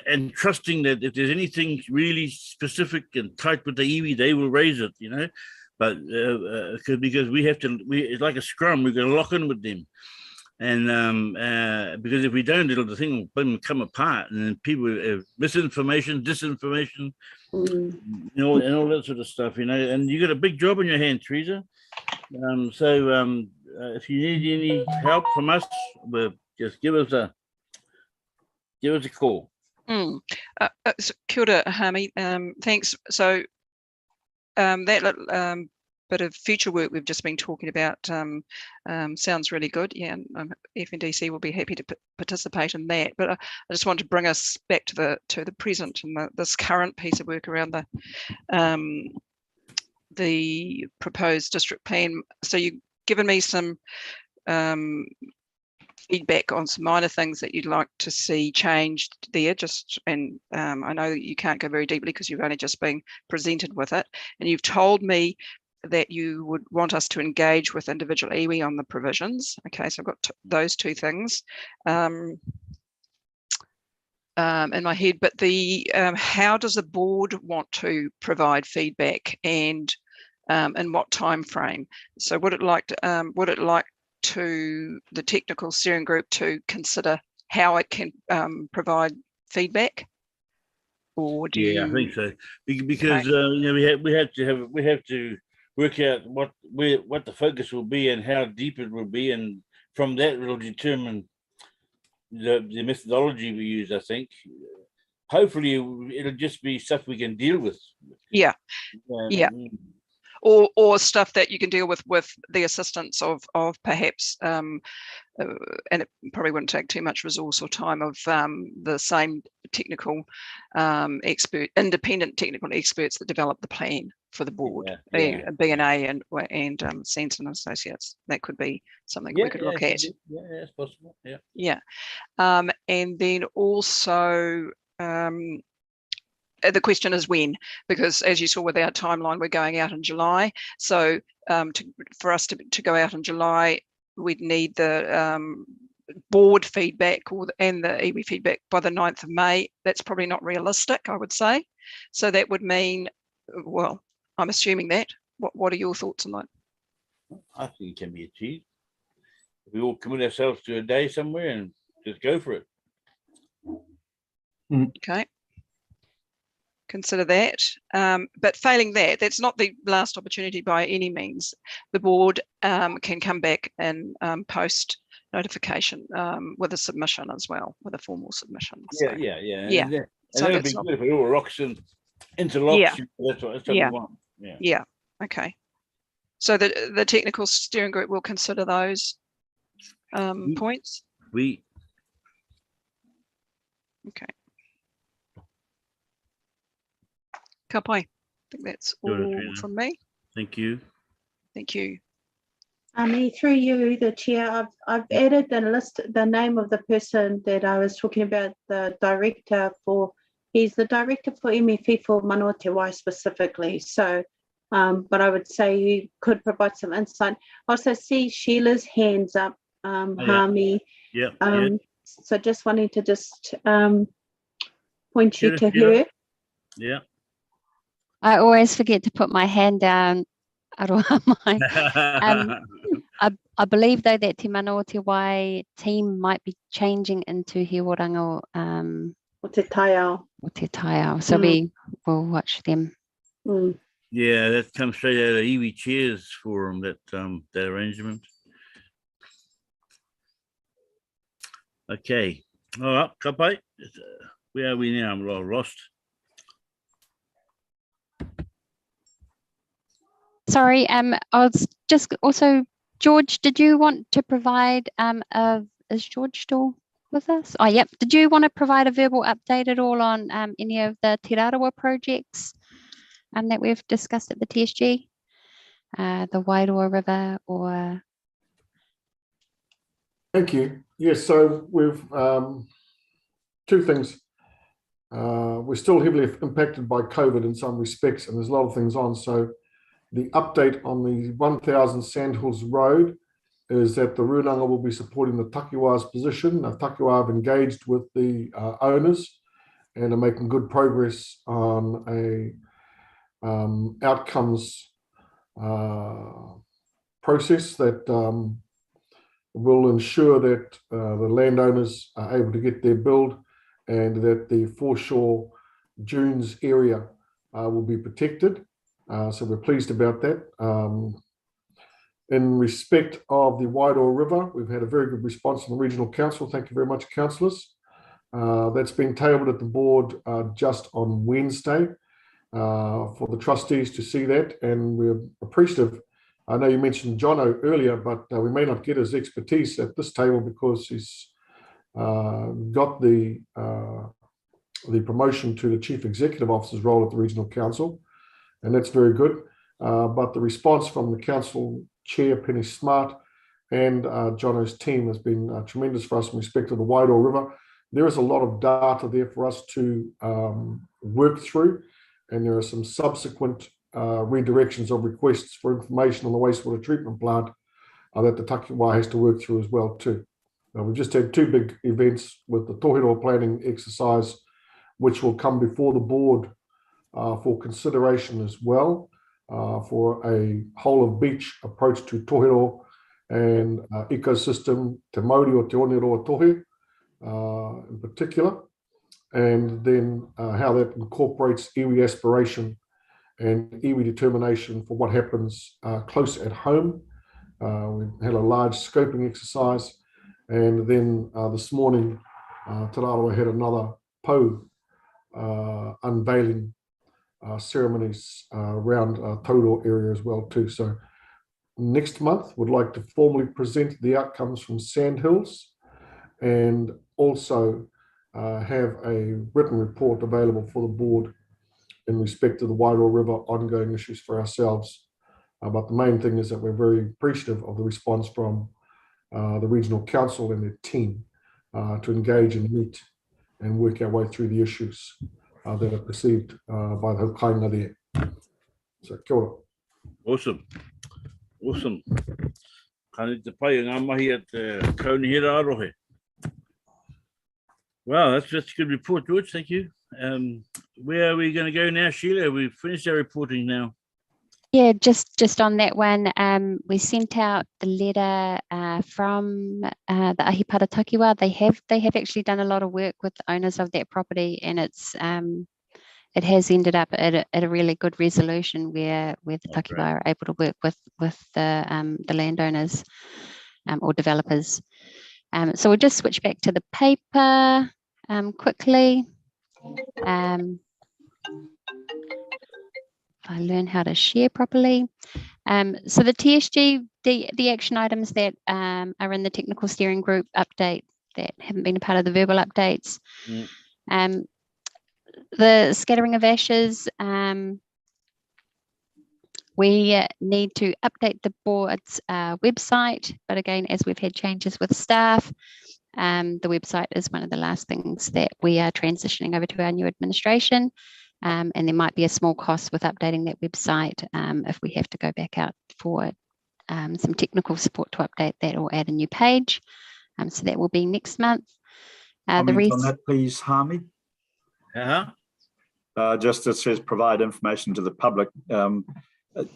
and trusting that if there's anything really specific and tight with the iwi, they will raise it, you know. But because it's like a scrum, we're going to lock in with them. And because if we don't, the thing will come apart, and then people have misinformation, disinformation, you know, and all that sort of stuff, you know. And you got a big job in your hand, Teresa. So if you need any help from us, just give us a call. So, kia ora, Hami. Thanks. So that bit of future work we've just been talking about sounds really good. Yeah, and FNDC will be happy to participate in that. But I just want to bring us back to the present and this current piece of work around the proposed district plan. So you've given me some feedback on some minor things that you'd like to see changed there. And I know that you can't go very deeply because you've only just been presented with it, and you've told me that you would want us to engage with individual iwi on the provisions. Okay, so I've got those two things in my head. But how does the board want to provide feedback, and in what time frame? So would it like to the technical steering group to consider how it can provide feedback? Or do Yeah, I you? think so. Because you know, we have to work out what the focus will be and how deep it will be, and from that will determine the methodology we use. I think hopefully it'll just be stuff we can deal with. Yeah. Yeah. Or stuff that you can deal with the assistance of perhaps and it probably wouldn't take too much resource or time of the same technical independent technical experts that develop the plan for the board, B&A and Sanson Associates. That could be something we could look at. Yeah, it's possible. Yeah. Yeah. And then also the question is when, because as you saw with our timeline, we're going out in July. So for us to go out in July, we'd need the board feedback and the iwi feedback by the 9th of May. That's probably not realistic, I would say. So that would mean, well, I'm assuming that. What are your thoughts on that? I think it can be achieved. We all commit ourselves to a day somewhere and just go for it. Okay. Consider that. But failing that, that's not the last opportunity by any means. The board can come back and post notification with a submission as well, with a formal submission. So, yeah. And that would be good if it all rocks and interlocks. Yeah. That's what we want. Yeah. Okay. So the technical steering group will consider those points. Okay. Ka pai. I think that's all from me. Thank you. Thank you. Through you, the chair, I've added the name of the person that I was talking about, the director for. He's the director for MFE for Manawa Te Wai specifically. So, but I would say you could provide some insight. Also see Sheila's hands up, Hami. Yeah. So just wanting to point you to her. Yeah. I always forget to put my hand down. I believe though that Te Manawa Te Wai team might be changing into He Warango O Te Taiao. So we will watch them. Yeah, that comes straight out of iwi chairs forum, that arrangement. Okay. All right, ka pai. Where are we now? I'm a little lost. Sorry, I was just also, George, did you want to provide is George still with us? Oh, yep. Did you want to provide a verbal update at all on any of the Te Rarawa projects that we've discussed at the TSG? The Wairoa River or... Thank you. Yes, so we've two things. We're still heavily impacted by COVID in some respects, and there's a lot of things on. So the update on the 1000 Sandhills Road is that the Runanga will be supporting the Takiwa's position. The Takiwa have engaged with the owners and are making good progress on a outcomes process that will ensure that the landowners are able to get their build and that the foreshore dunes area will be protected. So we're pleased about that. In respect of the Wairoa River, we've had a very good response from the Regional Council. Thank you very much, councillors. That's been tabled at the board just on Wednesday for the trustees to see that, and we're appreciative. I know you mentioned Jono earlier, but we may not get his expertise at this table because he's got the promotion to the Chief Executive Officer's role at the Regional Council, and that's very good. But the response from the Council Chair, Penny Smart, and Jono's team has been tremendous for us in respect to the Wairoa River. There is a lot of data there for us to work through, and there are some subsequent redirections of requests for information on the wastewater treatment plant that the Takiwa has to work through as well too. We've just had two big events with the Tōhiro planning exercise, which will come before the board for consideration as well for a whole of beach approach to Tōhiro and ecosystem, te Māori o te Oneroa-a-Tōhe in particular, and then how that incorporates iwi aspiration and iwi determination for what happens close at home. We had a large scoping exercise, and then this morning, Te Raroa had another pou unveiling ceremonies around Tauro area as well too. So next month, would like to formally present the outcomes from Sandhills, and also have a written report available for the board in respect to the Wairoa River ongoing issues for ourselves. But the main thing is that we're very appreciative of the response from the regional council and their team to engage and meet and work our way through the issues that are perceived by the kainga there. So kia ora. Awesome. Awesome. Kani te pai ngā mahi at Kaunihira Arohe. Wow, that's a good report, George. Thank you. Where are we going to go now, Sheila? We've finished our reporting now. Yeah, just on that one, we sent out the letter from the Ahipara Takiwa. They have actually done a lot of work with the owners of that property, and it has ended up at a really good resolution where the Takiwa are able to work with the landowners or developers. So we'll just switch back to the paper quickly. If I learn how to share properly. So the TSG, the action items that are in the technical steering group update that haven't been a part of the verbal updates. The scattering of ashes, we need to update the board's website, but again, as we've had changes with staff, the website is one of the last things that we are transitioning over to our new administration. And there might be a small cost with updating that website if we have to go back out for some technical support to update that or add a new page. So that will be next month. Comment on that, please, Hami. Uh-huh. Just it says provide information to the public, and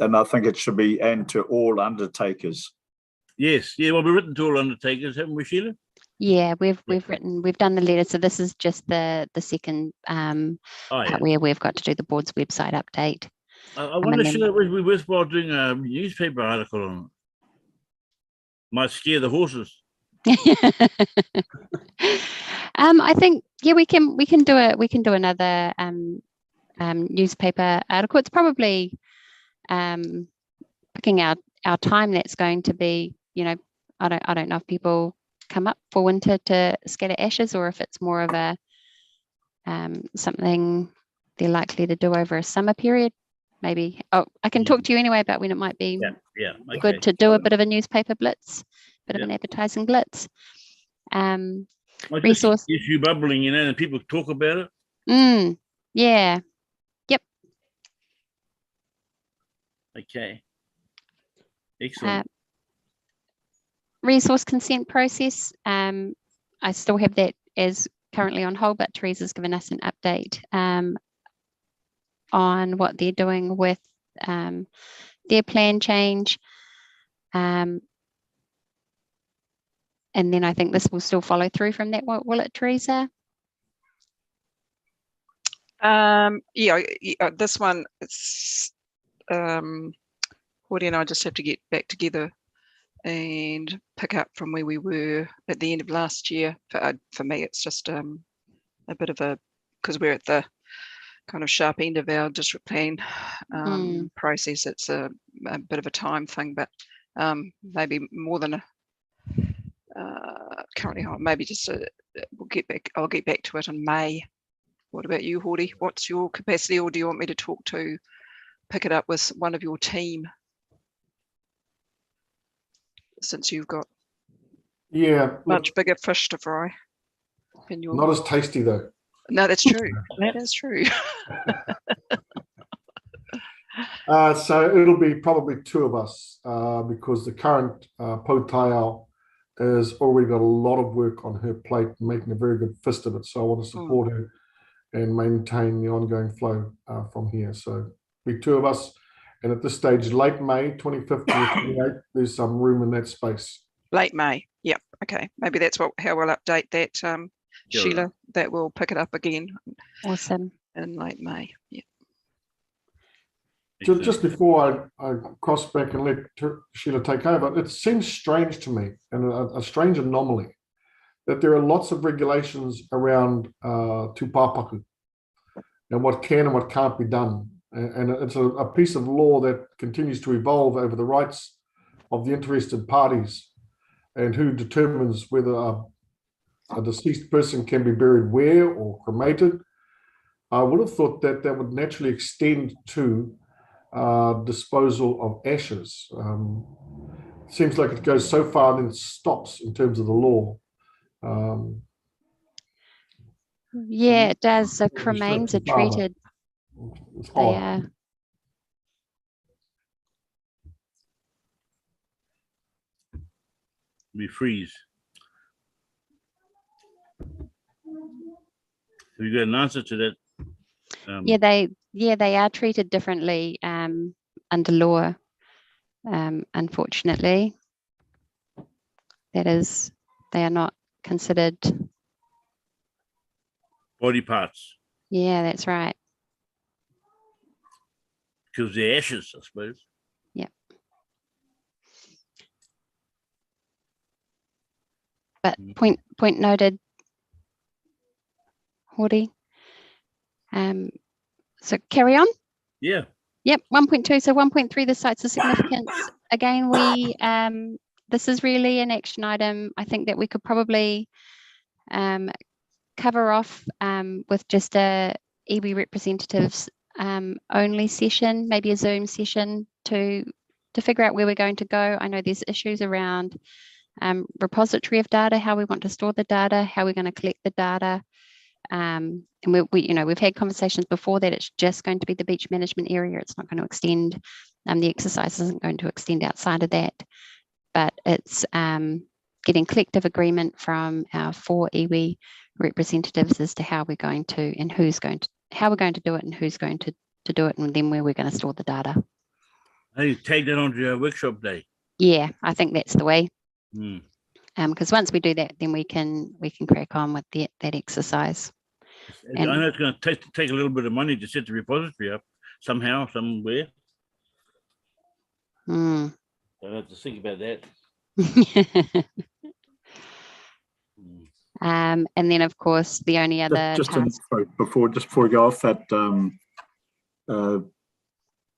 I think it should be and to all undertakers. Yes, yeah. Well, we've written to all undertakers, haven't we, Sheila? Yeah, we've done the letter. So this is just the second part where we've got to do the board's website update. I wonder, Sheila, it would be worthwhile doing a newspaper article on it. Might scare the horses. I think we can do another newspaper article. It's probably picking out our time that's going to be, I don't know if people come up for winter to scatter ashes or if it's more of a something they're likely to do over a summer period. Maybe I can talk to you anyway about when it might be good to do a bit of a newspaper blitz, bit of an advertising blitz. Resource issue bubbling, and people talk about it. Yeah. Yep. Okay. Excellent. Resource consent process. I still have that as currently on hold, but Teresa's given us an update on what they're doing with their plan change. And then I think this will still follow through from that, will it, Teresa? This one, it's Woody and I just have to get back together and pick up from where we were at the end of last year. For me, it's just a bit of because we're at the kind of sharp end of our district plan process. It's a bit of a time thing, but maybe more than currently, maybe just we'll get back. I'll get back to it in May. What about you, Hordy? What's your capacity, or do you want me to pick it up with one of your team? Since you've got much bigger fish to fry. Not as tasty though. No, that's true. That is true. So it'll be probably two of us because the current Potaiao has already got a lot of work on her plate, making a very good fist of it. So I want to support her and maintain the ongoing flow from here. So be two of us. And at this stage, late May, 25th to the 28th, there's some room in that space. Late May. Yep. Okay. Maybe that's how we'll update that, Sheila, that we'll pick it up again Awesome. in late May. Yeah. Just before I cross back and let Sheila take over, it seems strange to me, and a strange anomaly, that there are lots of regulations around tūpapaku and what can and what can't be done. And it's a piece of law that continues to evolve over the rights of the interested parties and who determines whether a deceased person can be buried where or cremated. I would have thought that that would naturally extend to disposal of ashes. Seems like it goes so far and then stops in terms of the law. Yeah, it does. So cremains are treated. They are. We freeze. Have you got an answer to that? Yeah, they are treated differently under law. Unfortunately, that is, they are not considered Body parts. Yeah, that's right. Because they're ashes, I suppose. Yeah. But point noted, Hori. So carry on. Yeah. Yep, 1.2. So 1.3, the sites of significance. Again, we this is really an action item. I think that we could probably cover off with just a iwi representatives only session, maybe a Zoom session to figure out where we're going to go. I know there's issues around repository of data, how we want to store the data, how we're going to collect the data. And we you know, we've had conversations before that it's just going to be the beach management area. It's not going to extend, the exercise isn't going to extend outside of that, but it's getting collective agreement from our 4 iwi representatives as to how we're going to and who's going to, how we're going to do it and who's going to do it, and then where we're going to store the data. Hey, take that onto your workshop day. Yeah, I think that's the way. Mm. Because once we do that, then we can crack on with that exercise. I know it's going to take a little bit of money to set the repository up somehow, somewhere. Mm. I have to think about that. And then, of course, the only other sorry, before we go off that,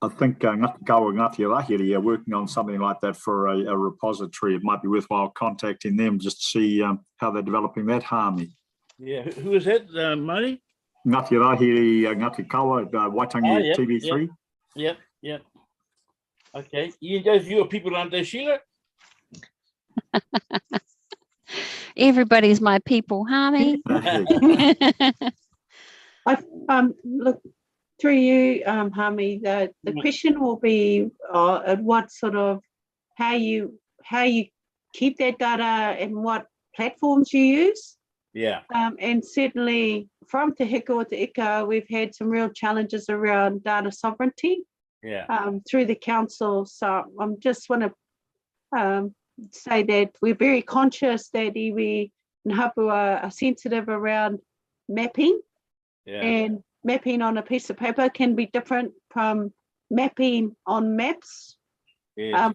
I think Ngāti Kawa, Ngāti Rahiri are working on something like that for a repository. It might be worthwhile contacting them just to see how they're developing that, Hami. Yeah, who is that, Marty? Ngāti Rahiri, Ngāti Kawa, Waitangi Yep, TV3. Yep. Okay, those your people, aren't they, Sheila? Everybody's my people, Hami. Look, through you, Hami, the question will be what sort of how you keep that data and what platforms you use. Yeah. And certainly from Te Hiko o Te Ika, we've had some real challenges around data sovereignty. Yeah. Through the council. So I'm just want to say that we're very conscious that iwi and hapu are sensitive around mapping. Yeah. And mapping on a piece of paper can be different from mapping on maps. Yes.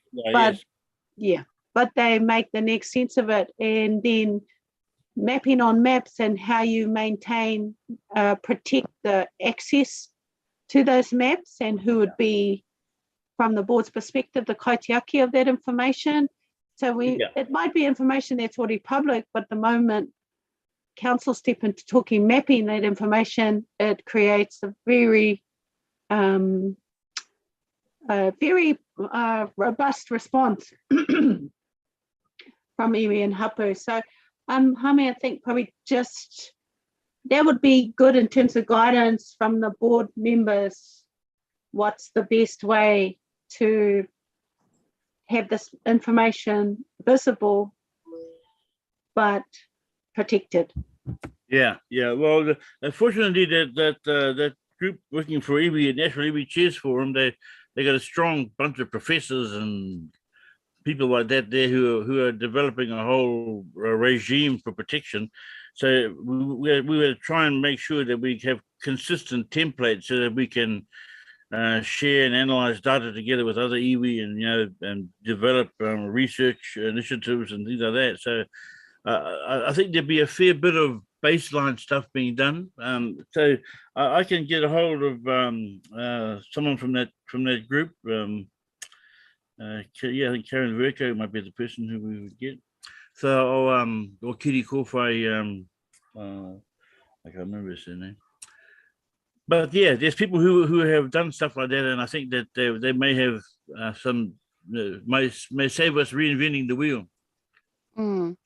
But they make the next sense of it. And then mapping on maps and how you maintain, protect the access to those maps and who would be, from the board's perspective, the kaitiaki of that information. So it might be information that's already public, but the moment council step into talking mapping that information, it creates a very robust response from iwi and hapu. So Hami, I think probably just that would be good in terms of guidance from the board members. What's the best way to have this information visible but protected? Yeah. Well, unfortunately, that group working for iwi, National Iwi Chairs Forum, they they got a strong bunch of professors and people like that there who are developing a whole regime for protection. So we will try and make sure that we have consistent templates so that we can share and analyze data together with other iwi and and develop research initiatives and things like that. So I think there'd be a fair bit of baseline stuff being done. So I can get a hold of someone from that group. Yeah, I think Karen Verco might be the person who we would get. So or Kitty Kowhai, I can't remember his name. But yeah, there's people who have done stuff like that, and I think that they may have some may save us reinventing the wheel. The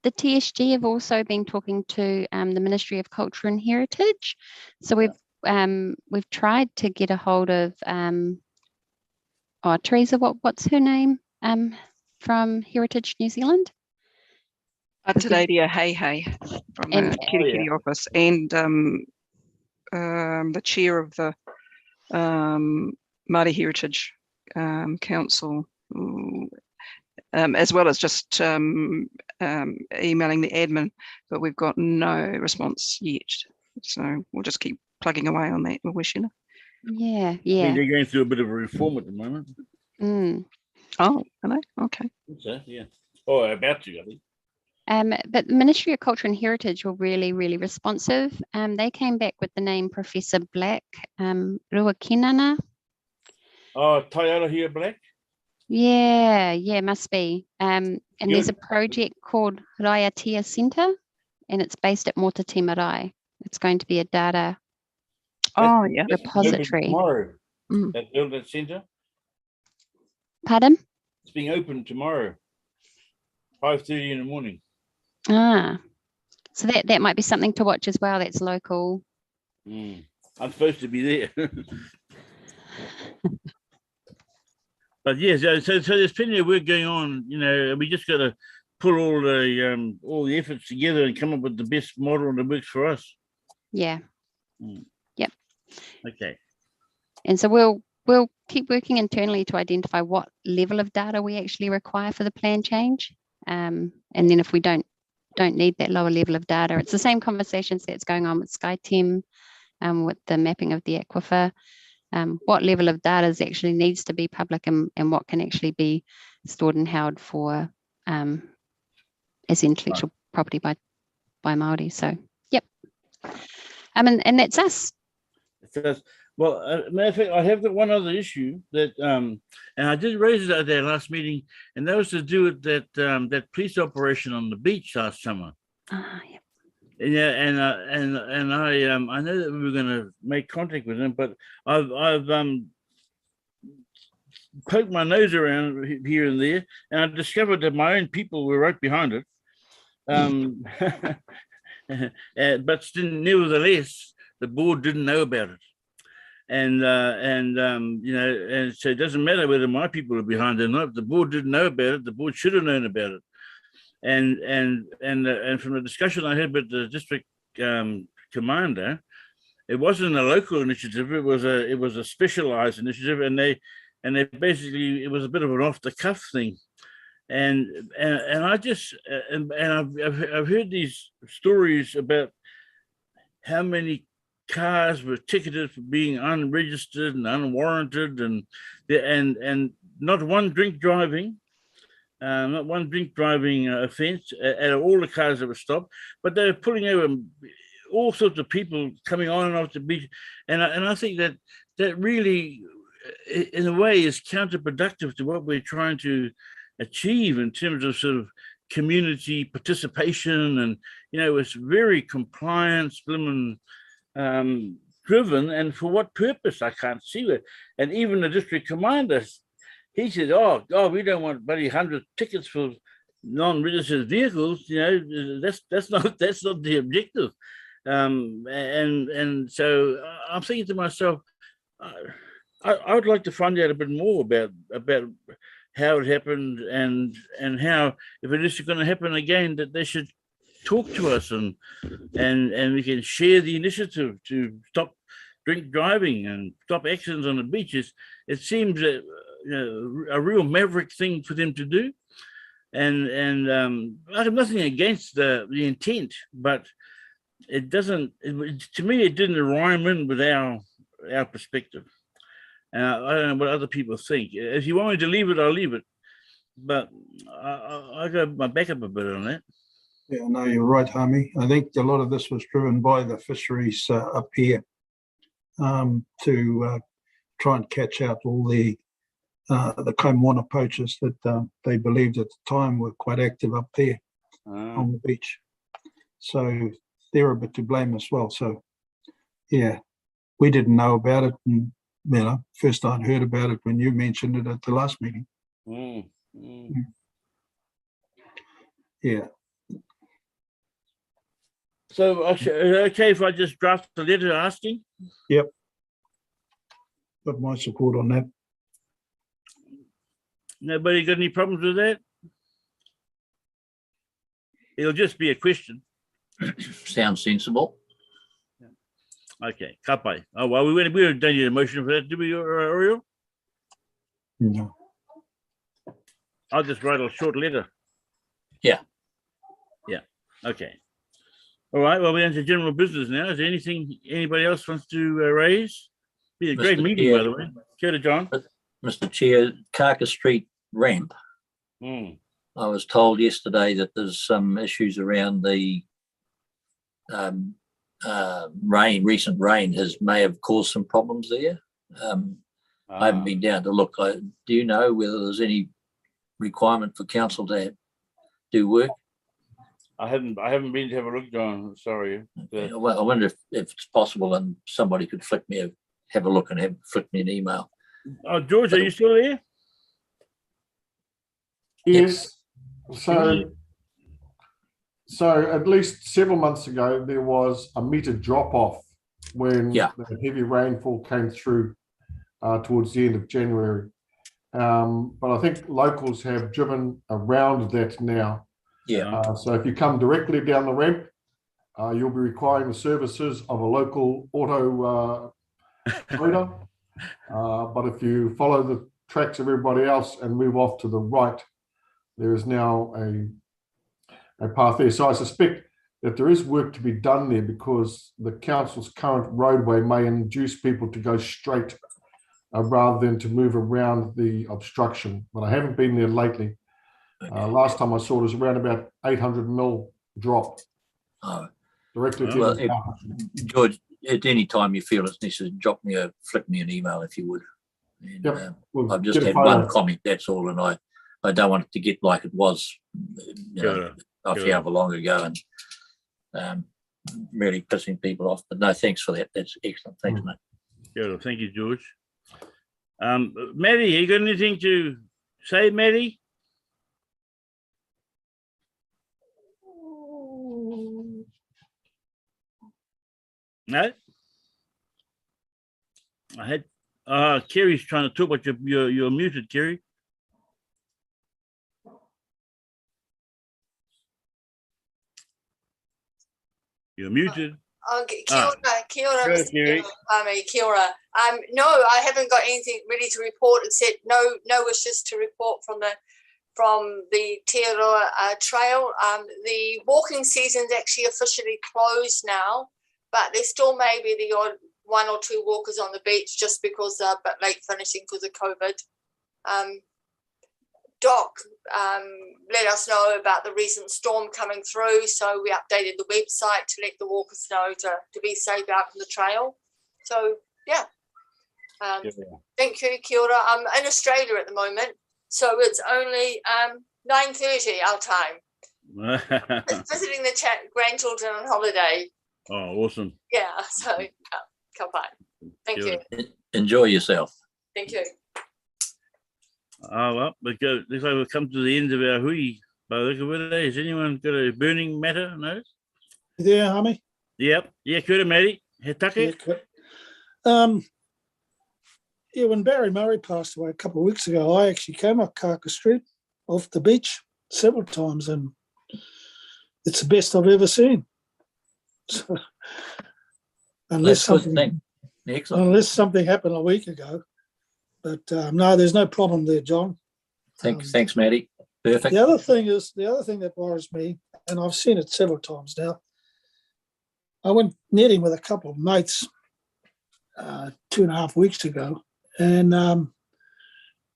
TSG have also been talking to the Ministry of Culture and Heritage. So we've tried to get a hold of Teresa, what's her name from Heritage New Zealand? Ataladia Hey from the Kirikiri office, and the chair of the Māori Heritage Council, as well as just emailing the admin, but we've got no response yet. So we'll just keep plugging away on that, Wishina. Yeah. I mean, they're going through a bit of a reform at the moment. Oh, hello. Okay. So, yeah. Oh, about to, I think. But the Ministry of Culture and Heritage were really, really responsive. They came back with the name Professor Black, Ruakinana. Oh, Taiara here, Black? Yeah, must be. And there's a project called Raiatea Centre, and it's based at Motati Marae. It's going to be a data repository. Tomorrow, that centre? Pardon? It's being opened tomorrow, 5:30 in the morning. So that might be something to watch as well. That's local. I'm supposed to be there. But yes, so there's plenty of work going on. We just got to pull all the efforts together and come up with the best model that works for us. Yeah. Yep. Okay. And so we'll keep working internally to identify what level of data we actually require for the plan change. And then if we don't need that lower level of data, it's the same conversations that's going on with SkyTeam, with the mapping of the aquifer. What level of data actually needs to be public and what can actually be stored and held for as intellectual property by Māori. So, yep. And that's us. Well, matter of fact, I have one other issue that, and I did raise it at their last meeting, and that was to do with that police operation on the beach last summer. Yeah. Yeah, and I know that we were going to make contact with them, but I've poked my nose around here and there, and I discovered that my own people were right behind it. But still, nevertheless, the board didn't know about it, and so it doesn't matter whether my people are behind it or not. If the board didn't know about it, the board should have known about it. And from the discussion I had with the district commander, it wasn't a local initiative. It was a specialized initiative, and they basically, it was a bit of an off the cuff thing. And I just I've heard these stories about how many cars were ticketed for being unregistered and unwarranted, and not one drink driving. Not one drink driving offence at all the cars that were stopped, but they were pulling over all sorts of people coming on and off the beach, and I think that really, in a way, is counterproductive to what we're trying to achieve in terms of sort of community participation, and it's very compliance driven, and for what purpose I can't see it. And even the district commander, he said, "Oh God, we don't want bloody 100 tickets for non-registered vehicles. That's not the objective." And so I'm thinking to myself, I would like to find out a bit more about how it happened, and how, if it is going to happen again, that they should talk to us and we can share the initiative to stop drink driving and stop accidents on the beaches. It seems a real maverick thing for them to do. And I have nothing against the intent, but it doesn't, to me, it didn't rhyme in with our perspective. I don't know what other people think. If you want me to leave it, I'll leave it. But I got my back up a bit on that. Yeah, no, you're right, Hami. I think a lot of this was driven by the fisheries up here to try and catch out all the Kaimana poachers that they believed at the time were quite active up there on the beach. So they're a bit to blame as well. So yeah, we didn't know about it, and first I'd heard about it when you mentioned it at the last meeting. Yeah. So is it okay if I just draft a letter asking? Yep. Got my support on that. Nobody got any problems with that? It'll just be a question. Sounds sensible. Okay, kapai. Oh, well, we don't need a motion for that, do we, Oriel? No. I'll just write a short letter. Yeah. Yeah, okay. All right, well, we're into general business now. Is there anything anybody else wants to raise? Be a great Mr. meeting, Chair. by the way. Kia ora, John. Mr. Chair, Carcass Street ramp. Mm. I was told yesterday that there's some issues around the recent rain may have caused some problems there. I haven't been down to look. Do you know whether there's any requirement for council to do work? I haven't been to have a look, John. Sorry. Well, I wonder if it's possible and somebody could have a look and flick me an email. Oh, George, are you still there? Yes. So at least several months ago, there was a meter drop off when the heavy rainfall came through towards the end of January. But I think locals have driven around that now. Yeah. So if you come directly down the ramp, you'll be requiring the services of a local auto trader. But if you follow the tracks of everybody else and move off to the right, there is now a path there. So I suspect that there is work to be done there because the council's current roadway may induce people to go straight rather than to move around the obstruction. But I haven't been there lately. Last time I saw it was around about 800 mil drop. Directly to the town. George, at any time you feel it's necessary, flick me an email if you would. And, I've just had one comment, that's all, and I don't want it to get like it was however long ago and really pissing people off. But no, thanks for that. That's excellent. Thanks, mate. Yeah, thank you, George. Maddie, you got anything to say, Maddie? No? I had Kerry's trying to talk, but you're muted, Kerry. You're muted. Kia ora, Mr. Kia ora. No, I haven't got anything really to report except no wishes to report from the Te Aroha Trail. The walking season's actually officially closed now, but there still may be the odd one or two walkers on the beach just because they're a bit late finishing because of COVID. Doc let us know about the recent storm coming through, so we updated the website to let the walkers know to be safe out on the trail. So yeah, thank you, Kia ora. I'm in Australia at the moment, so it's only 9:30 our time. Visiting the grandchildren on holiday. Oh, awesome. Yeah, so come by. Thank you. Enjoy yourself. Thank you. Oh, well, looks like we've come to the end of our hui. By the look of it, has anyone got a burning matter? No? You there, Hami? Yep. Yeah, kia ora, Matty. He take. Yeah, when Barry Murray passed away a couple of weeks ago, I actually came up Carcass Street off the beach several times, and it's the best I've ever seen. So, unless That's good. Excellent. unless something happened a week ago. But no, there's no problem there, John. Thanks, Matty. Perfect. The other thing that worries me, and I've seen it several times now. I went netting with a couple of mates 2.5 weeks ago, and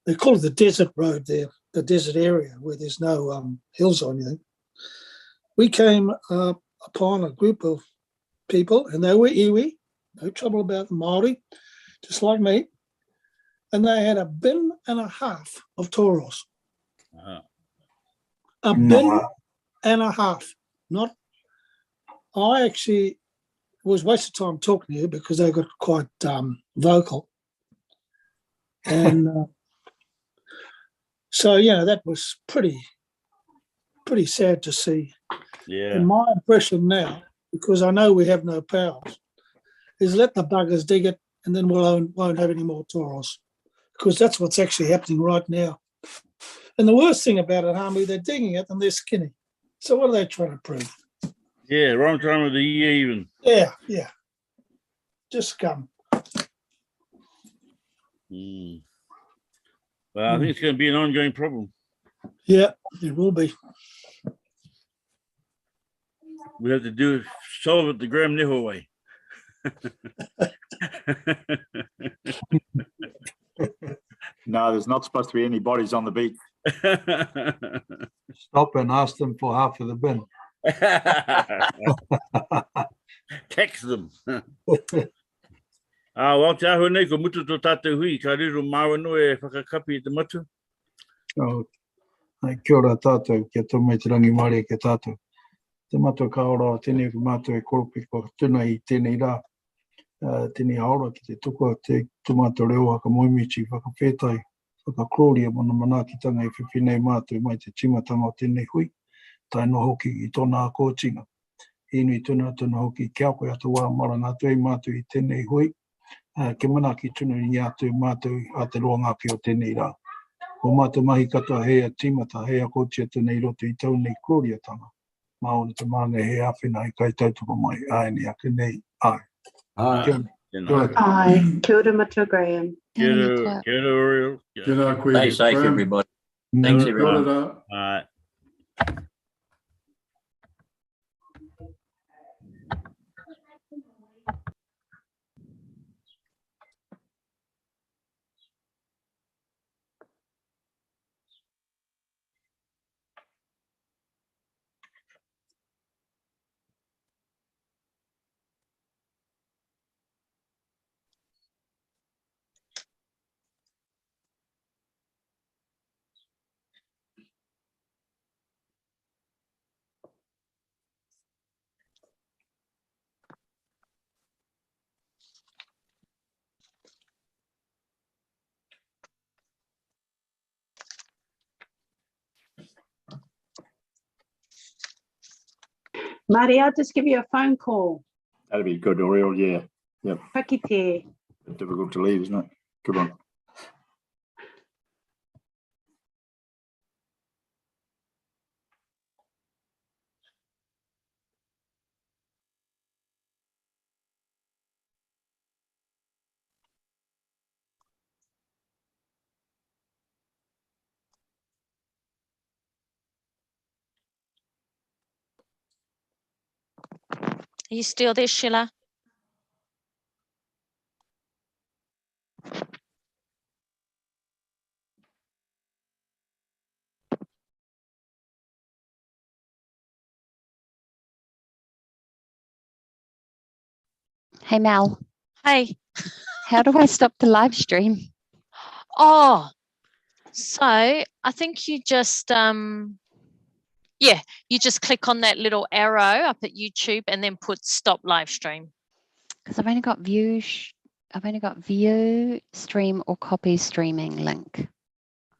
they call it the desert road there, the desert area where there's no hills or anything. We came upon a group of people, and they were iwi, no trouble about the Māori, just like me, and they had 1.5 bin of toros. A bin and a half. Not. I actually was wasting time talking to you because they got quite vocal, and so that was pretty sad to see. Yeah. And my impression now, because I know we have no powers, is let the buggers dig it, and then we won't have any more toros, because that's what's actually happening right now. And the worst thing about it, Harmy, they're digging it and they're skinny. So what are they trying to prove? Yeah, wrong time of the year even. Yeah. Just scum. Well, I think it's going to be an ongoing problem. Yeah, it will be. We have to solve it the Graham Neho way. No, there's not supposed to be any bodies on the beach. Stop and ask them for half of the bin. Tax them. Wau te ahu nei ko mutu tō tātou hui, ka riru māua no e whakakapi te matu. Kia ora tātou, kia tō mai te rangi Māori ke tātou. Te matu ka ora tēnei ku mātou e koropi ko tuna I tēnei rā. Tēnei haora ki te tuko te mātou reo haka moimichi, whakawhetai, whakakrōria mana manaakitanga I whiwhinei mātou mai te timatanga o tēnei hui. Tai no hoki I tōna kōtinga. Inui tuna hoki kia koe atu wā maranga tui mātou I tēnei hui. Ke mana ki tunu I atu mātou a te roa ngāki o tēnei rā. Ko mātou mahi katoa hea tīmata, hea kōtia tēnei roto I tau nei krōriatanga. Māone te māngai he awhina I kai tautoko mai. Ai ni ake nei, ai. Aye. Aye. Kia ora Mata Graham. Kia ora, Oriel. Stay safe, everybody. Thanks, everyone. Alright. Marty, I'll just give you a phone call. That'd be good, Oriel. Yeah. Yep. Pakite. Difficult to leave, isn't it? Good one. Are you still there, Sheila? Hey, Mel. Hey. How do I stop the live stream? Oh, so I think you just, you just click on that little arrow up at YouTube and then put stop live stream. Because I've only got view, stream or copy streaming link.